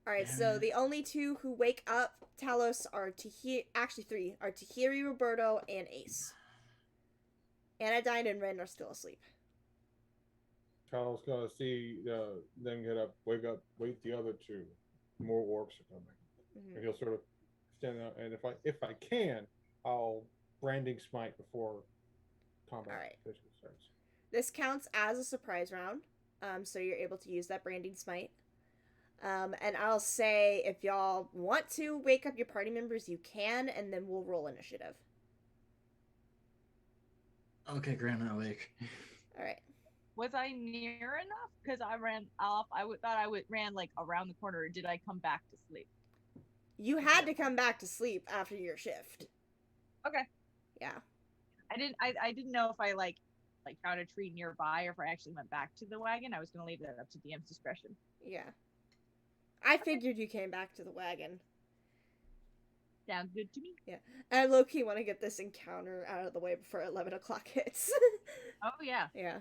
Alright, so the only 2 who wake up, Talos, are actually 3, are Tahiri, Roberto, and Ace. Anadyne and Ren are still asleep. Talos gonna see them get up, wake the other 2. More orcs are coming. Mm-hmm. And he'll sort of stand up, and if I can, I'll branding smite before combat starts. This counts as a surprise round, so you're able to use that branding smite. And I'll say if y'all want to wake up your party members, you can, and then we'll roll initiative. Okay, Grandma awake. All right. Was I near enough? Because I ran off. Thought I ran like around the corner. Or did I come back to sleep? You had to come back to sleep after your shift. Okay. Yeah. I didn't know if I like found a tree nearby or if I actually went back to the wagon. I was gonna leave that up to DM's discretion. Yeah. I figured you came back to the wagon. Sounds good to me. Yeah. And low-key want to get this encounter out of the way before 11 o'clock hits. Oh, yeah. Yeah.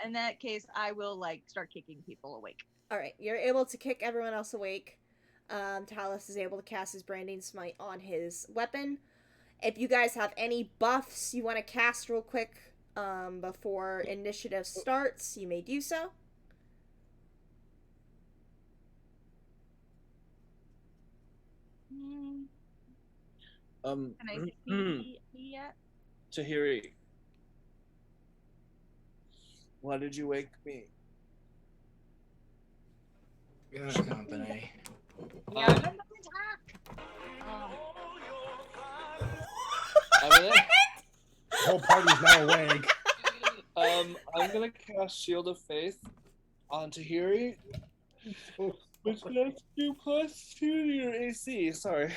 In that case, I will, start kicking people awake. Alright, you're able to kick everyone else awake. Talos is able to cast his Branding Smite on his weapon. If you guys have any buffs you want to cast real quick before initiative starts, you may do so. Can I see yet? Tahiri, why did you wake me? Good company. Yeah, I'm gonna attack. I'm gonna, Whole party's now awake. I'm gonna cast Shield of Faith on Tahiri, which makes you +2 to your AC. Sorry.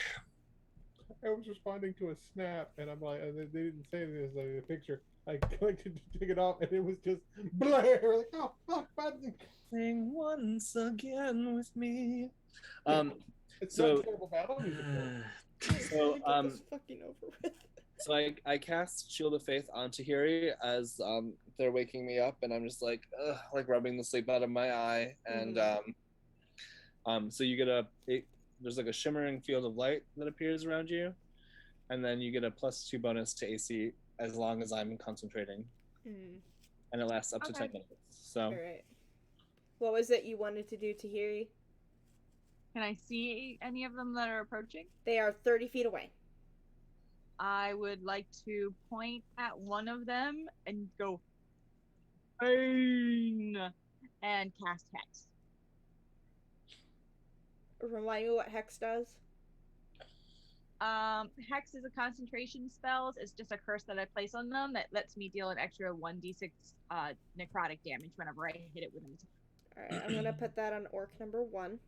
I was responding to a snap, and I'm like, they didn't say this, like a picture. I clicked to take it off, and it was just blare. Like, oh fuck, man. Sing once again with me. It's so not terrible battle music. so Get this fucking over with. So I cast Shield of Faith on Tahiri as they're waking me up, and I'm just like rubbing the sleep out of my eye, and so you get there's like a shimmering field of light that appears around you, and then you get a +2 bonus to AC as long as I'm concentrating, and it lasts up to 10 minutes. So. All right. What was it you wanted to do, Tahiri? Can I see any of them that are approaching? They are 30 feet away. I would like to point at one of them and go, Bane, and cast Hex. Remind me what Hex does. Hex is a concentration spells. It's just a curse that I place on them that lets me deal an extra 1d6 necrotic damage whenever I hit it with an attack. Alright, I'm gonna put that on orc number 1.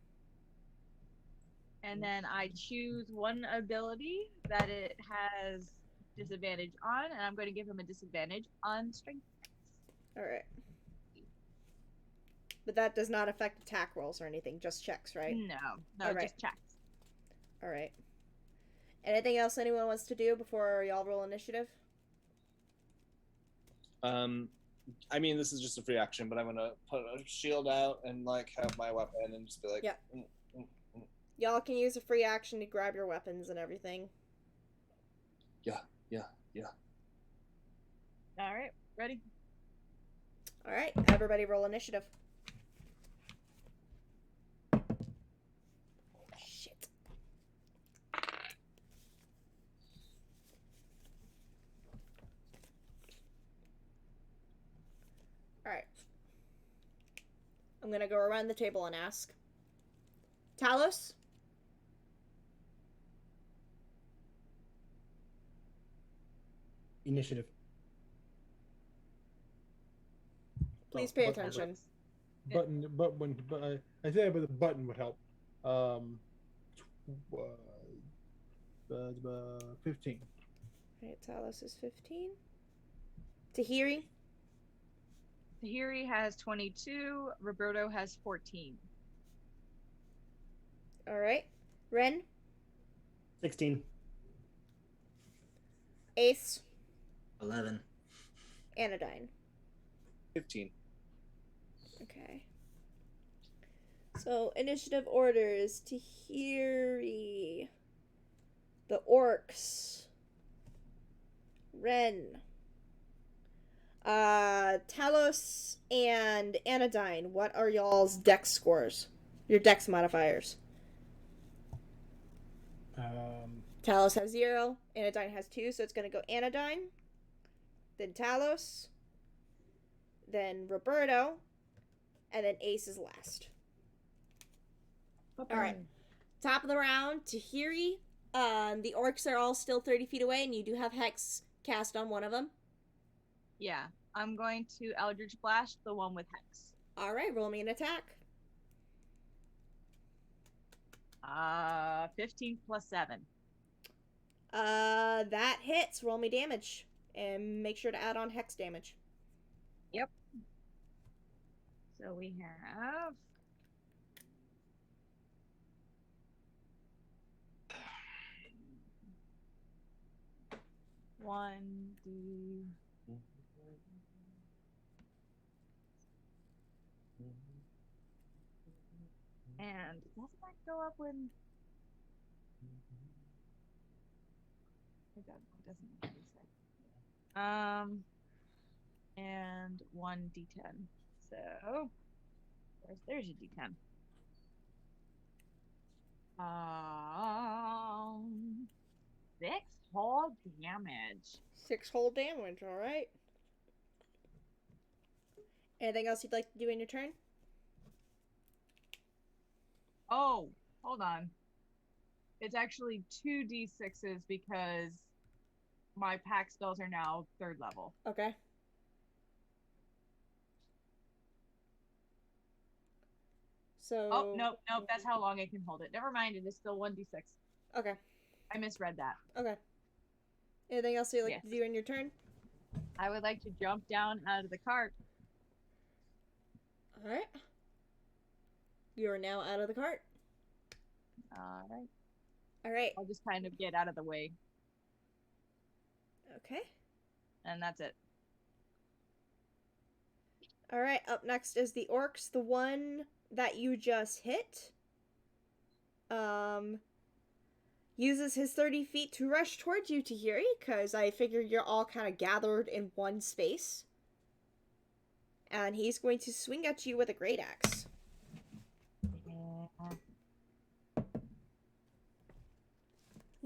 And then I choose one ability that it has disadvantage on, and I'm going to give him a disadvantage on strength. Alright. But that does not affect attack rolls or anything, just checks, right? No, Alright. just checks. Alright. Anything else anyone wants to do before y'all roll initiative? I mean, this is just a free action, but I'm gonna put a shield out and like have my weapon and just be like, Yep. Y'all can use a free action to grab your weapons and everything. Yeah. All right, ready? Alright, everybody roll initiative. Shit. Alright. I'm gonna go around the table and ask. Talos? Initiative. Please Oh, pay button- attention. I said, but the button would help. 15. Alright, Talos is 15. Tahiri? Tahiri has 22. Roberto has 14. Alright. Ren? 16. Ace? 11. Anadyne? 15. Okay. So, initiative orders. Tahiri. The Orcs. Ren. Talos and Anadyne. What are y'all's dex scores? Your dex modifiers. Talos has 0. Anadyne has 2, so it's going to go Anadyne. Then Talos. Then Roberto. And then Ace is last. Alright. Top of the round, Tahiri. The orcs are all still 30 feet away, and you do have Hex cast on one of them. Yeah, I'm going to Eldritch Blast the one with Hex. Alright, roll me an attack. 15 plus 7. That hits. Roll me damage. And make sure to add on Hex damage. Yep. So we have 1d. And doesn't that go up when? It doesn't. And 1d10. So, there's your d10. 6 whole damage. 6 whole damage, alright. Anything else you'd like to do in your turn? Oh, hold on. It's actually 2d6s because my pack spells are now 3rd level. Okay. So. Oh, nope, that's how long I can hold it. Never mind, it is still 1d6. Okay. I misread that. Okay. Anything else you'd like to do in your turn? I would like to jump down out of the cart. Alright. You are now out of the cart. Alright. Alright. I'll just kind of get out of the way. Okay. And that's it. Alright, up next is the orcs. The one that you just hit uses his 30 feet to rush towards you, Tahiri, because I figure you're all kind of gathered in one space. And he's going to swing at you with a great axe.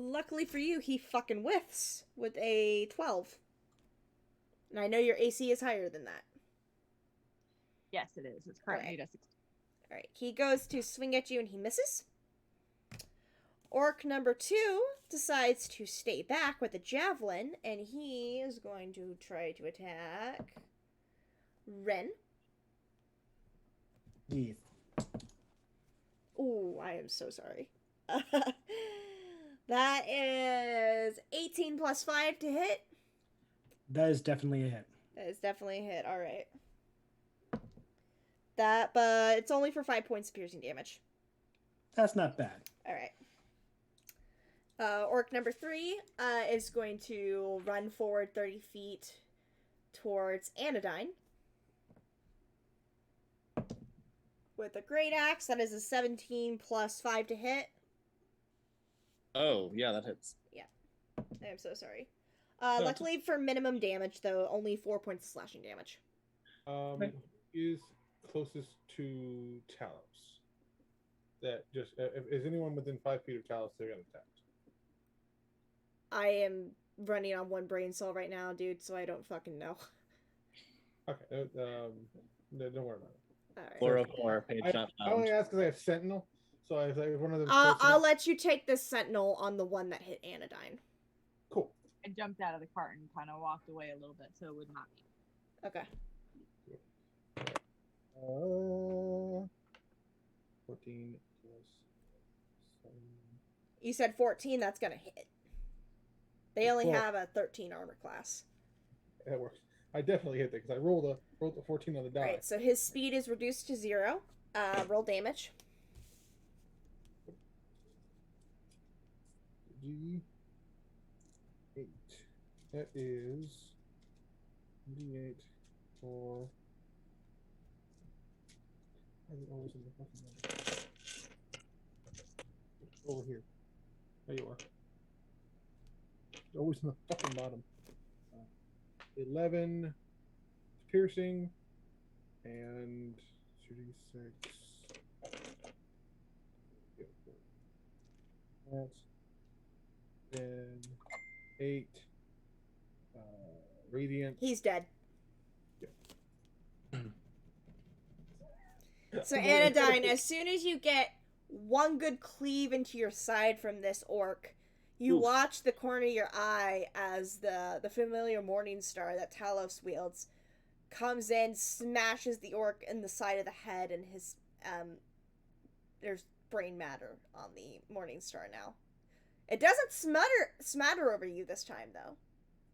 Luckily for you, he fucking whiffs with a 12. And I know your AC is higher than that. Yes, it is. It's currently Alright. at 16. Alright, he goes to swing at you and he misses. Orc number 2 decides to stay back with a javelin, and he is going to try to attack Ren. Yes. Ooh, I am so sorry. That is 18 plus 5 to hit. That is definitely a hit. That is definitely a hit. Alright. But it's only for 5 points of piercing damage. That's not bad. Alright. Orc number 3 is going to run forward 30 feet towards Anadyne. With a great axe, that is a 17 plus 5 to hit. Oh, yeah, that hits. I'm so sorry. No, Luckily for minimum damage, though, only 4 points of slashing damage. Is closest to Talos. That just if is anyone within 5 feet of Talos, they're gonna attack. I am running on one brain cell right now, dude, so I don't fucking know. Okay, don't worry about it. Alright. 404, page not I only found. ask because I have Sentinel, so I have one of them. I'll let you take this sentinel on the one that hit Anadyne. Cool. I jumped out of the cart and kind of walked away a little bit so it would not be. Okay. 14 plus 7. You said 14, that's gonna hit. They only Well- have a 13 armor class. That works. I definitely hit that because I rolled the 14 on the die. Alright, so his speed is reduced to 0. Roll damage. D8. That is D8 for. Why is it always in the fucking bottom? Over here. There you are. It's always in the fucking bottom. 11 piercing and 36. That's then 8 radiant. He's dead. So Yeah. Anadyne, as soon as you get one good cleave into your side from this orc, you Oof. watch the corner of your eye as the familiar morning star that Talos wields comes in, smashes the orc in the side of the head, and his there's brain matter on the morning star now. It doesn't smatter over you this time though.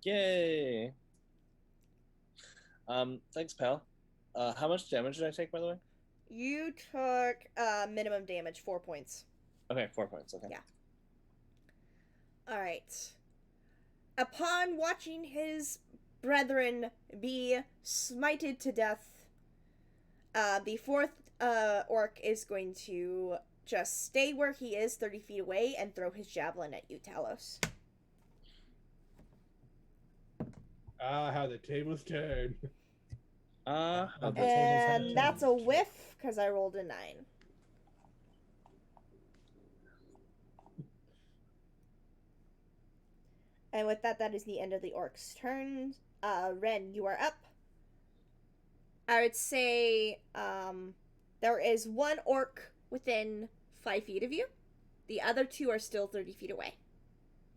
Yay! Thanks, pal. How much damage did I take, by the way? You took minimum damage, 4 points. Okay, 4 points. Okay. Yeah. Alright. Upon watching his brethren be smited to death, the 4th orc is going to just stay where he is 30 feet away and throw his javelin at you, Talos. How the tables turn. And that's a whiff, because I rolled a 9. And with that, that is the end of the orc's turn. Ren, you are up. I would say there is one orc within 5 feet of you. The other 2 are still 30 feet away.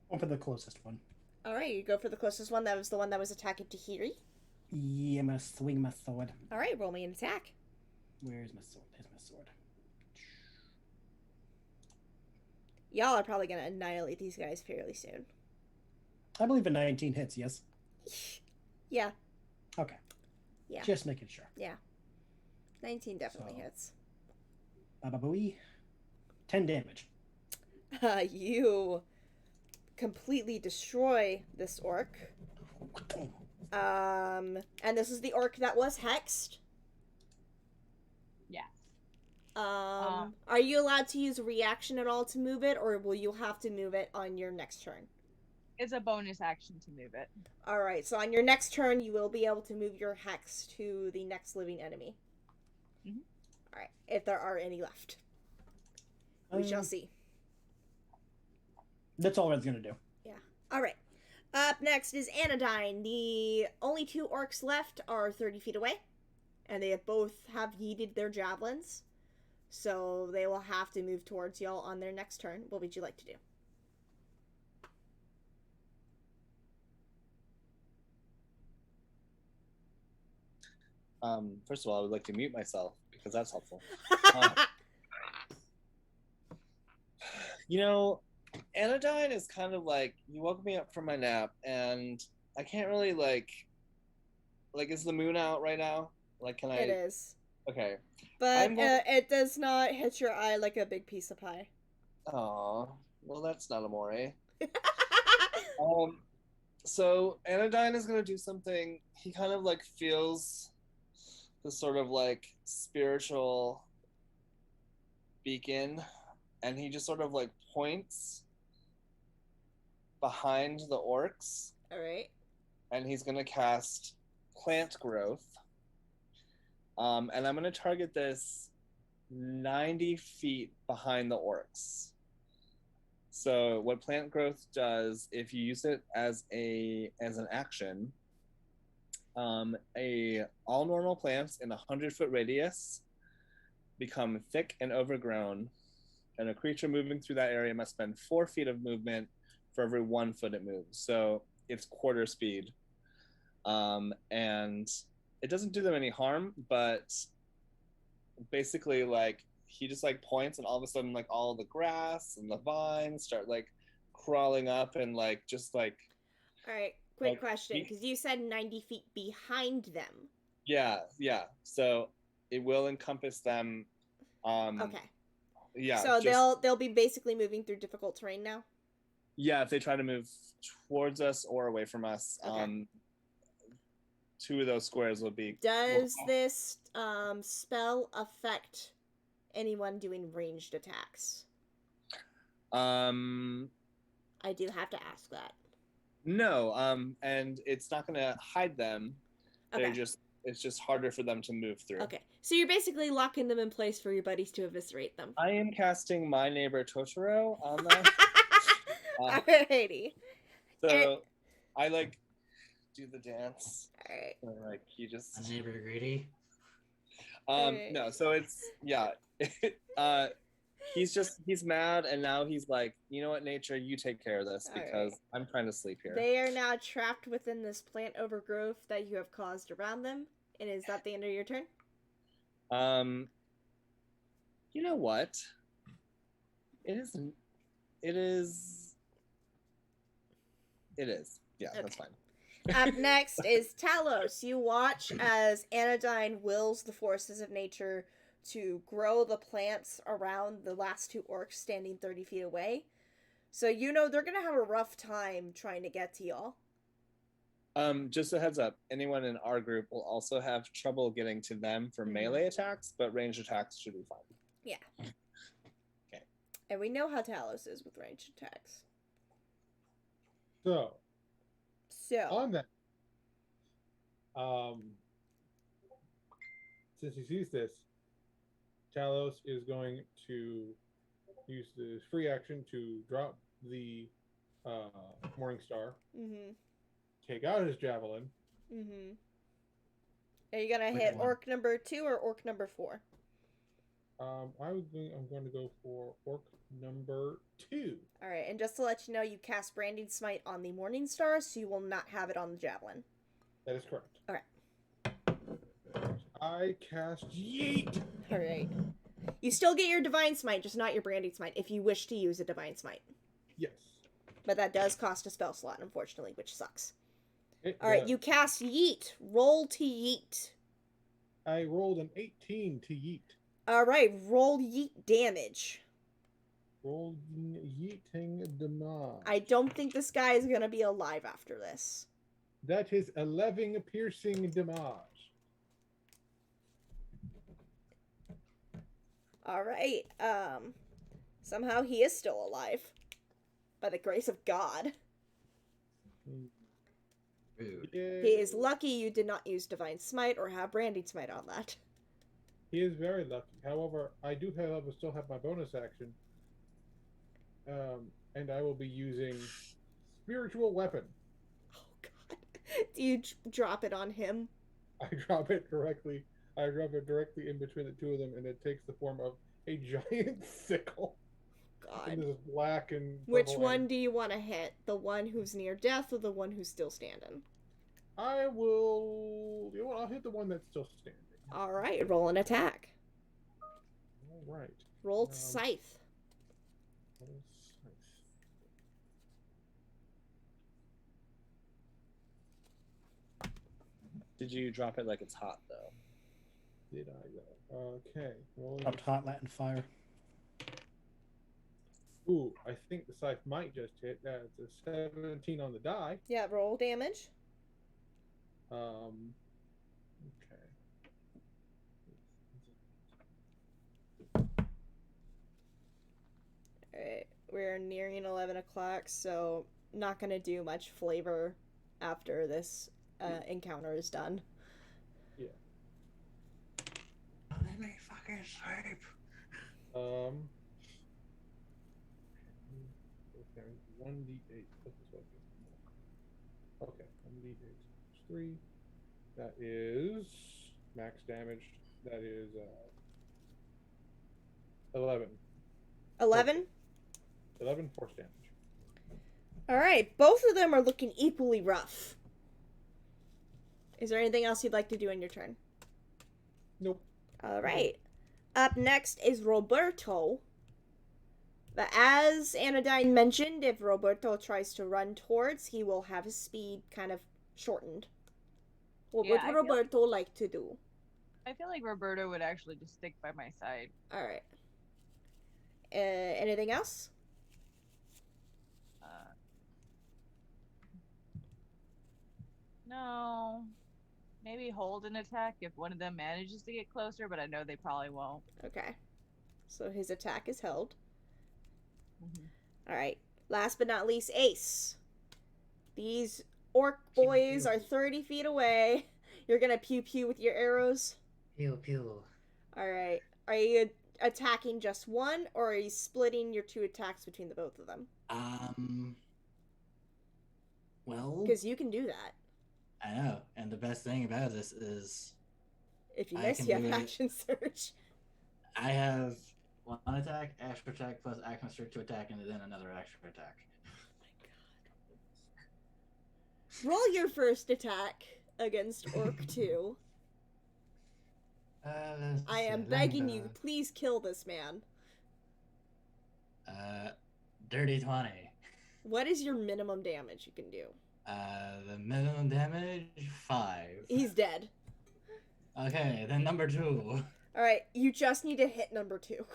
Go for the closest one. Alright, you go for the closest one. That was the one that was attacking Tahiri. Yeah, I'm gonna swing my sword. Alright, roll me an attack. Where's my sword? There's my sword. Y'all are probably going to annihilate these guys fairly soon. I believe a 19 hits, yes? Yeah, Okay. Yeah. Just making sure. 19 definitely So- hits. Ba-ba-booey. 10 damage. You completely destroy this orc. And this is the orc that was hexed. Yes. Are you allowed to use a reaction at all to move it, or will you have to move it on your next turn? It's a bonus action to move it. Alright, so on your next turn, you will be able to move your hex to the next living enemy. Mhm. Alright, if there are any left. We shall see. That's all Red's gonna do. Alright. Up next is Anadyne. The only 2 orcs left are 30 feet away. and they both have yeeted their javelins. So they will have to move towards y'all on their next turn. What would you like to do? First of all, I would like to mute myself because that's helpful. You know, Anadyne is kind of like, you woke me up from my nap, and I can't really like, is the moon out right now? Like, can I? It is. Okay. But it does not hit your eye like a big piece of pie. Oh, well, that's not amore. So Anadyne is gonna do something. He kind of like feels the sort of like spiritual beacon, and he just sort of like points behind the orcs. All right. And he's gonna cast plant growth. And I'm gonna target this 90 feet behind the orcs. So what plant growth does, if you use it as an action, all normal plants in a 100-foot radius become thick and overgrown, and a creature moving through that area must spend 4 feet of movement for every 1 foot it moves. So it's quarter speed, and it doesn't do them any harm, but basically, like, he just like points, and all of a sudden, like, all the grass and the vines start like crawling up, and like just like. All right. Quick like, question, because you said 90 feet behind them. Yeah. So it will encompass them. Okay. Yeah. So they'll be basically moving through difficult terrain now. Yeah, if they try to move towards us or away from us, Okay. 2 of those squares will be. Does this spell affect anyone doing ranged attacks? I do have to ask that. No, and it's not going to hide them. Okay. It's just harder for them to move through. Okay, so you're basically locking them in place for your buddies to eviscerate them. I am casting My Neighbor Totoro on them. Alrighty. So I like do the dance. Alright. And, like, he just. My neighbor greedy. No, so it's he's mad, and now he's like, you know what, nature, you take care of this because I'm trying to sleep here. They are now trapped within this plant overgrowth that you have caused around them. And is that the end of your turn? You know what? It is. Yeah, okay. That's fine. Up next is Talos. You watch as Anadyne wills the forces of nature to grow the plants around the last 2 orcs standing 30 feet away. So you know they're going to have a rough time trying to get to y'all. Just a heads up, anyone in our group will also have trouble getting to them for melee attacks, but ranged attacks should be fine. Yeah. Okay. And we know how Talos is with ranged attacks. So on that, since he sees this, Talos is going to use the free action to drop the Morning Star. Mm-hmm. Take out his javelin. Mm-hmm. Are you gonna hit orc number 2 or orc number 4? I'm going to go for orc number 2. All right, and just to let you know, you cast Branding Smite on the Morning Star, so you will not have it on the javelin. That is correct. All right. I cast Yeet. All right. You still get your Divine Smite, just not your Branding Smite, if you wish to use a Divine Smite. Yes. But that does cost a spell slot, unfortunately, which sucks. All right, you cast Yeet. Roll to Yeet. I rolled an 18 to Yeet. All right, roll Yeet damage. Roll Yeeting damage. I don't think this guy is going to be alive after this. That is 11 piercing damage. All right. Somehow he is still alive. By the grace of God. Rude. He is lucky you did not use Divine Smite or have Branding Smite on that. He is very lucky. However, I do still have my bonus action. And I will be using Spiritual Weapon. Oh, God. Do you drop it on him? I drop it directly I rub it directly in between the two of them, and it takes the form of a giant sickle. And God. this black and Which purple one end. do you want to hit? The one who's near death or the one who's still standing? I will. You know what? I'll hit the one that's still standing. All right, roll an attack. All right. Roll scythe. Did you drop it like it's hot though? Did I though? Okay. Well, Dropped hot Latin fire. ooh, I think the scythe might just hit. That's a 17 on the die. Yeah, roll damage. Okay. Alright, we're nearing 11 o'clock, so not gonna do much flavor after this encounter is done. Yeah. Let me fucking sleep. Okay, 1d8. Okay, 1d8 times 3. That is max damage. That is 11. 11? 11 force damage. Alright, both of them are looking equally rough. Is there anything else you'd like to do in your turn? Nope. Alright. Up next is Roberto. But as Anadyne mentioned, if Roberto tries to run towards, he will have his speed kind of shortened. What would Roberto like to do? I feel like Roberto would actually just stick by my side. Alright. Anything else? No. Maybe hold an attack if one of them manages to get closer, but I know they probably won't. Okay. So his attack is held. Mm-hmm. Alright. Last but not least, Ace. These orc boys are 30 feet away. You're gonna pew-pew with your arrows? Pew pew. Alright. Are you attacking just one, or are you splitting your two attacks between the both of them? Well, because you can do that. I know, and the best thing about this is If you miss, you have action surge. I have one attack, extra attack, plus action surge to attack, and then another extra attack. Oh my god. Roll your first attack against Orc 2. I am begging you, please kill this man. Dirty 20. What is your minimum damage you can do? The minimum damage, 5. He's dead. Okay, then number 2. Alright, you just need to hit number 2.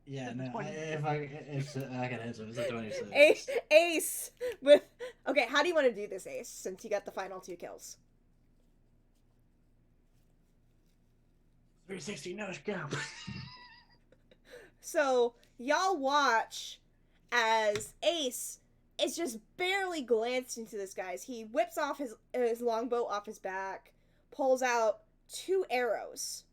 Yeah, no, I can hit him. It's a 26. Ace! With... Okay, how do you want to do this, Ace, since you got the final 2 kills? 360 no scope. So, y'all watch as Ace is just barely glancing to this guy. He whips off his longbow off his back, pulls out 2 arrows.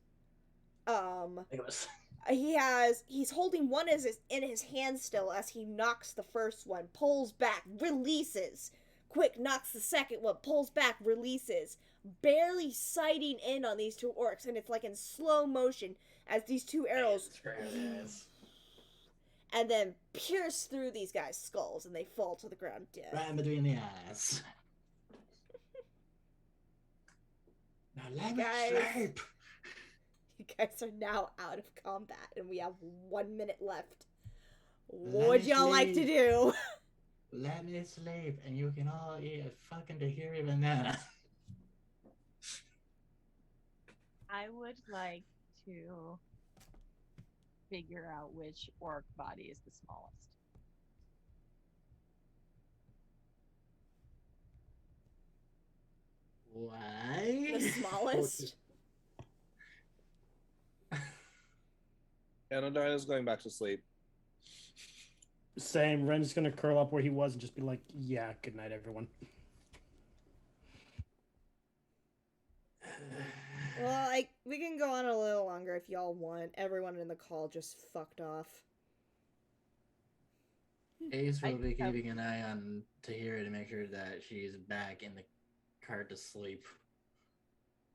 He's holding one in his hand still as he knocks the first one, pulls back, releases. Quick, knocks the second one, pulls back, releases. Barely sighting in on these 2 orcs, and it's like in slow motion as these 2 arrows and then pierce through these guys' skulls, and they fall to the ground dead. Right in between the eyes. Now let me sleep. You guys are now out of combat, and we have 1 minute left. What would y'all like to do? Let me sleep, and you can all eat a fucking tahiri banana. I would like to figure out which orc body is the smallest. Why? The smallest? Anadyne is going back to sleep. Same. Ren's gonna curl up where he was and just be like, yeah, good night, everyone. Well, we can go on a little longer if y'all want. Everyone in the call just fucked off. Ace will be keeping an eye on Tahira to make sure that she's back in the cart to sleep.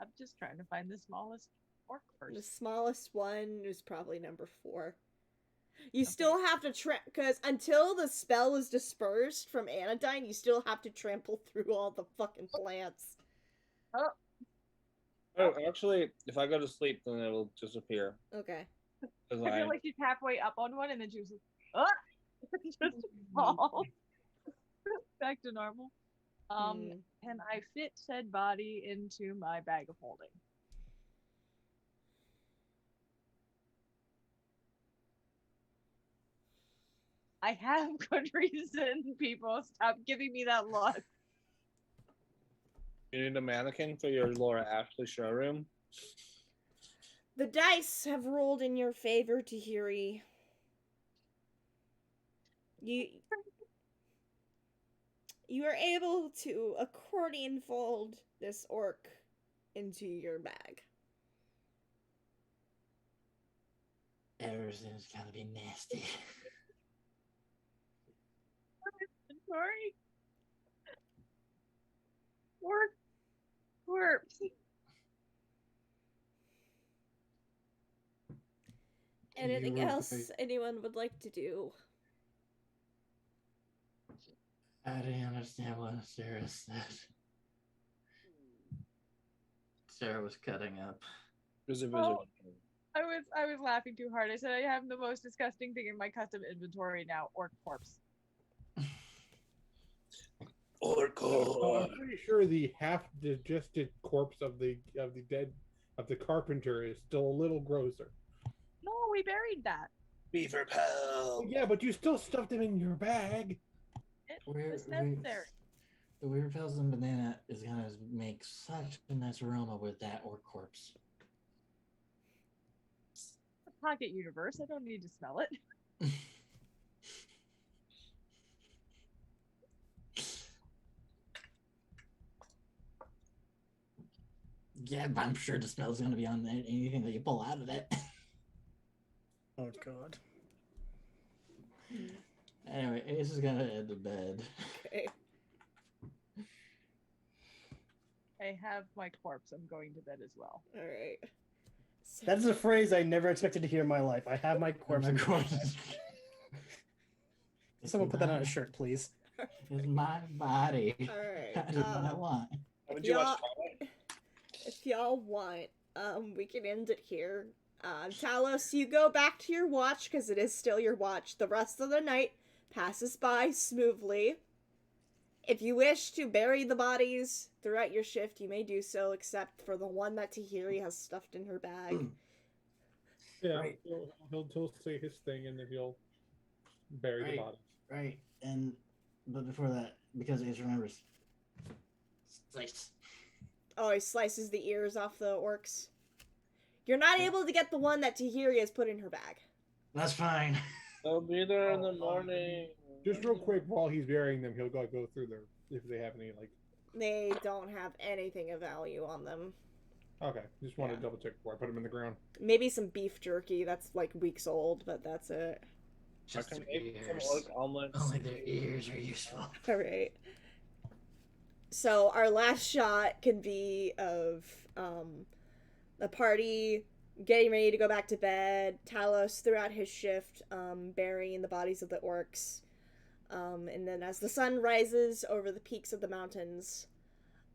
I'm just trying to find the smallest orc The first. smallest one is probably number 4. You still have to because until the spell is dispersed from Anadyne, you still have to trample through all the fucking plants. Oh, Oh, actually, if I go to sleep, then it'll disappear. Okay. I feel like she's halfway up on one and then she was like, just fall back to normal. Can I fit said body into my bag of holding? I have good reason, people. Stop giving me that look. You need a mannequin for your Laura Ashley showroom? The dice have rolled in your favor, Tahiri. You are able to accordion fold this orc into your bag. Everything's gonna be nasty. Sorry. Corpse. Anything else anyone would like to do? I didn't understand what Sarah said. Sarah was cutting up. Oh, I was laughing too hard. I said I have the most disgusting thing in my custom inventory now, orc corpse. I'm pretty sure the half-digested corpse of the carpenter is still a little grosser. No, we buried that. Beaver pal. Yeah, but you still stuffed him in your bag. It was necessary. The Weird Pals and Banana is gonna make such a nice aroma with that orc corpse. Pocket universe. I don't need to smell it. Yeah, but I'm sure the smell's gonna be on anything that you pull out of it. Oh god. Anyway, Ace is gonna head to bed. Okay. I have my corpse. I'm going to bed as well. All right. That is a phrase I never expected to hear in my life. I have my corpse. My corpse. Someone put that on a shirt, please. It's my body. All right. That is what I want. Would you watch If y'all want, we can end it here. Talos, you go back to your watch because it is still your watch. The rest of the night passes by smoothly. If you wish to bury the bodies throughout your shift, you may do so, except for the one that Tahiri has stuffed in her bag. Yeah, Right. he'll say his thing and then he'll bury the body. Right, but before that, because Ace remembers, slice. Oh, he slices the ears off the orcs. You're not able to get the one that Tahiri has put in her bag. That's fine. I'll be there in the morning. Just real quick, while he's burying them, he'll go through there if they have any They don't have anything of value on them. Okay, just want to double check before I put them in the ground. Maybe some beef jerky that's like weeks old, but that's it. Just their ears. Omelets. Only their ears are useful. All right. So our last shot can be of the party getting ready to go back to bed. Talos throughout his shift, burying the bodies of the orcs. And then as the sun rises over the peaks of the mountains,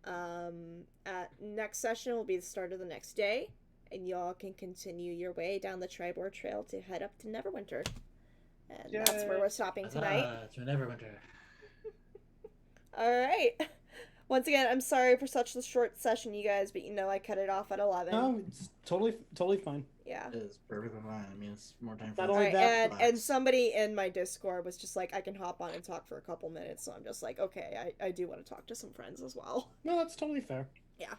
at next session will be the start of the next day, and y'all can continue your way down the Tribor Trail to head up to Neverwinter. And that's where we're stopping tonight. To Neverwinter. Alright. Once again, I'm sorry for such a short session, you guys, but I cut it off at 11. No, it's totally fine. Yeah. It is perfectly fine. I mean, it's more time for Not us. only that, and somebody in my Discord was just like, I can hop on and talk for a couple minutes, so I'm just like, okay, I do want to talk to some friends as well. No, that's totally fair. Yeah.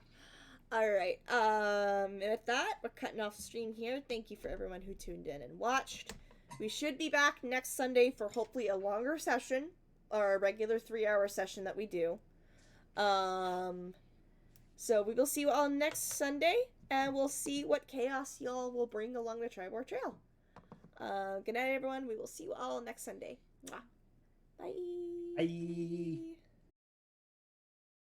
Alright, and with that, we're cutting off the stream here. Thank you for everyone who tuned in and watched. We should be back next Sunday for hopefully a longer session, our regular 3-hour session that we do. So we will see you all next Sunday, and we'll see what chaos y'all will bring along the Tribor Trail. Good night, everyone. We will see you all next Sunday. Mwah. Bye. Bye.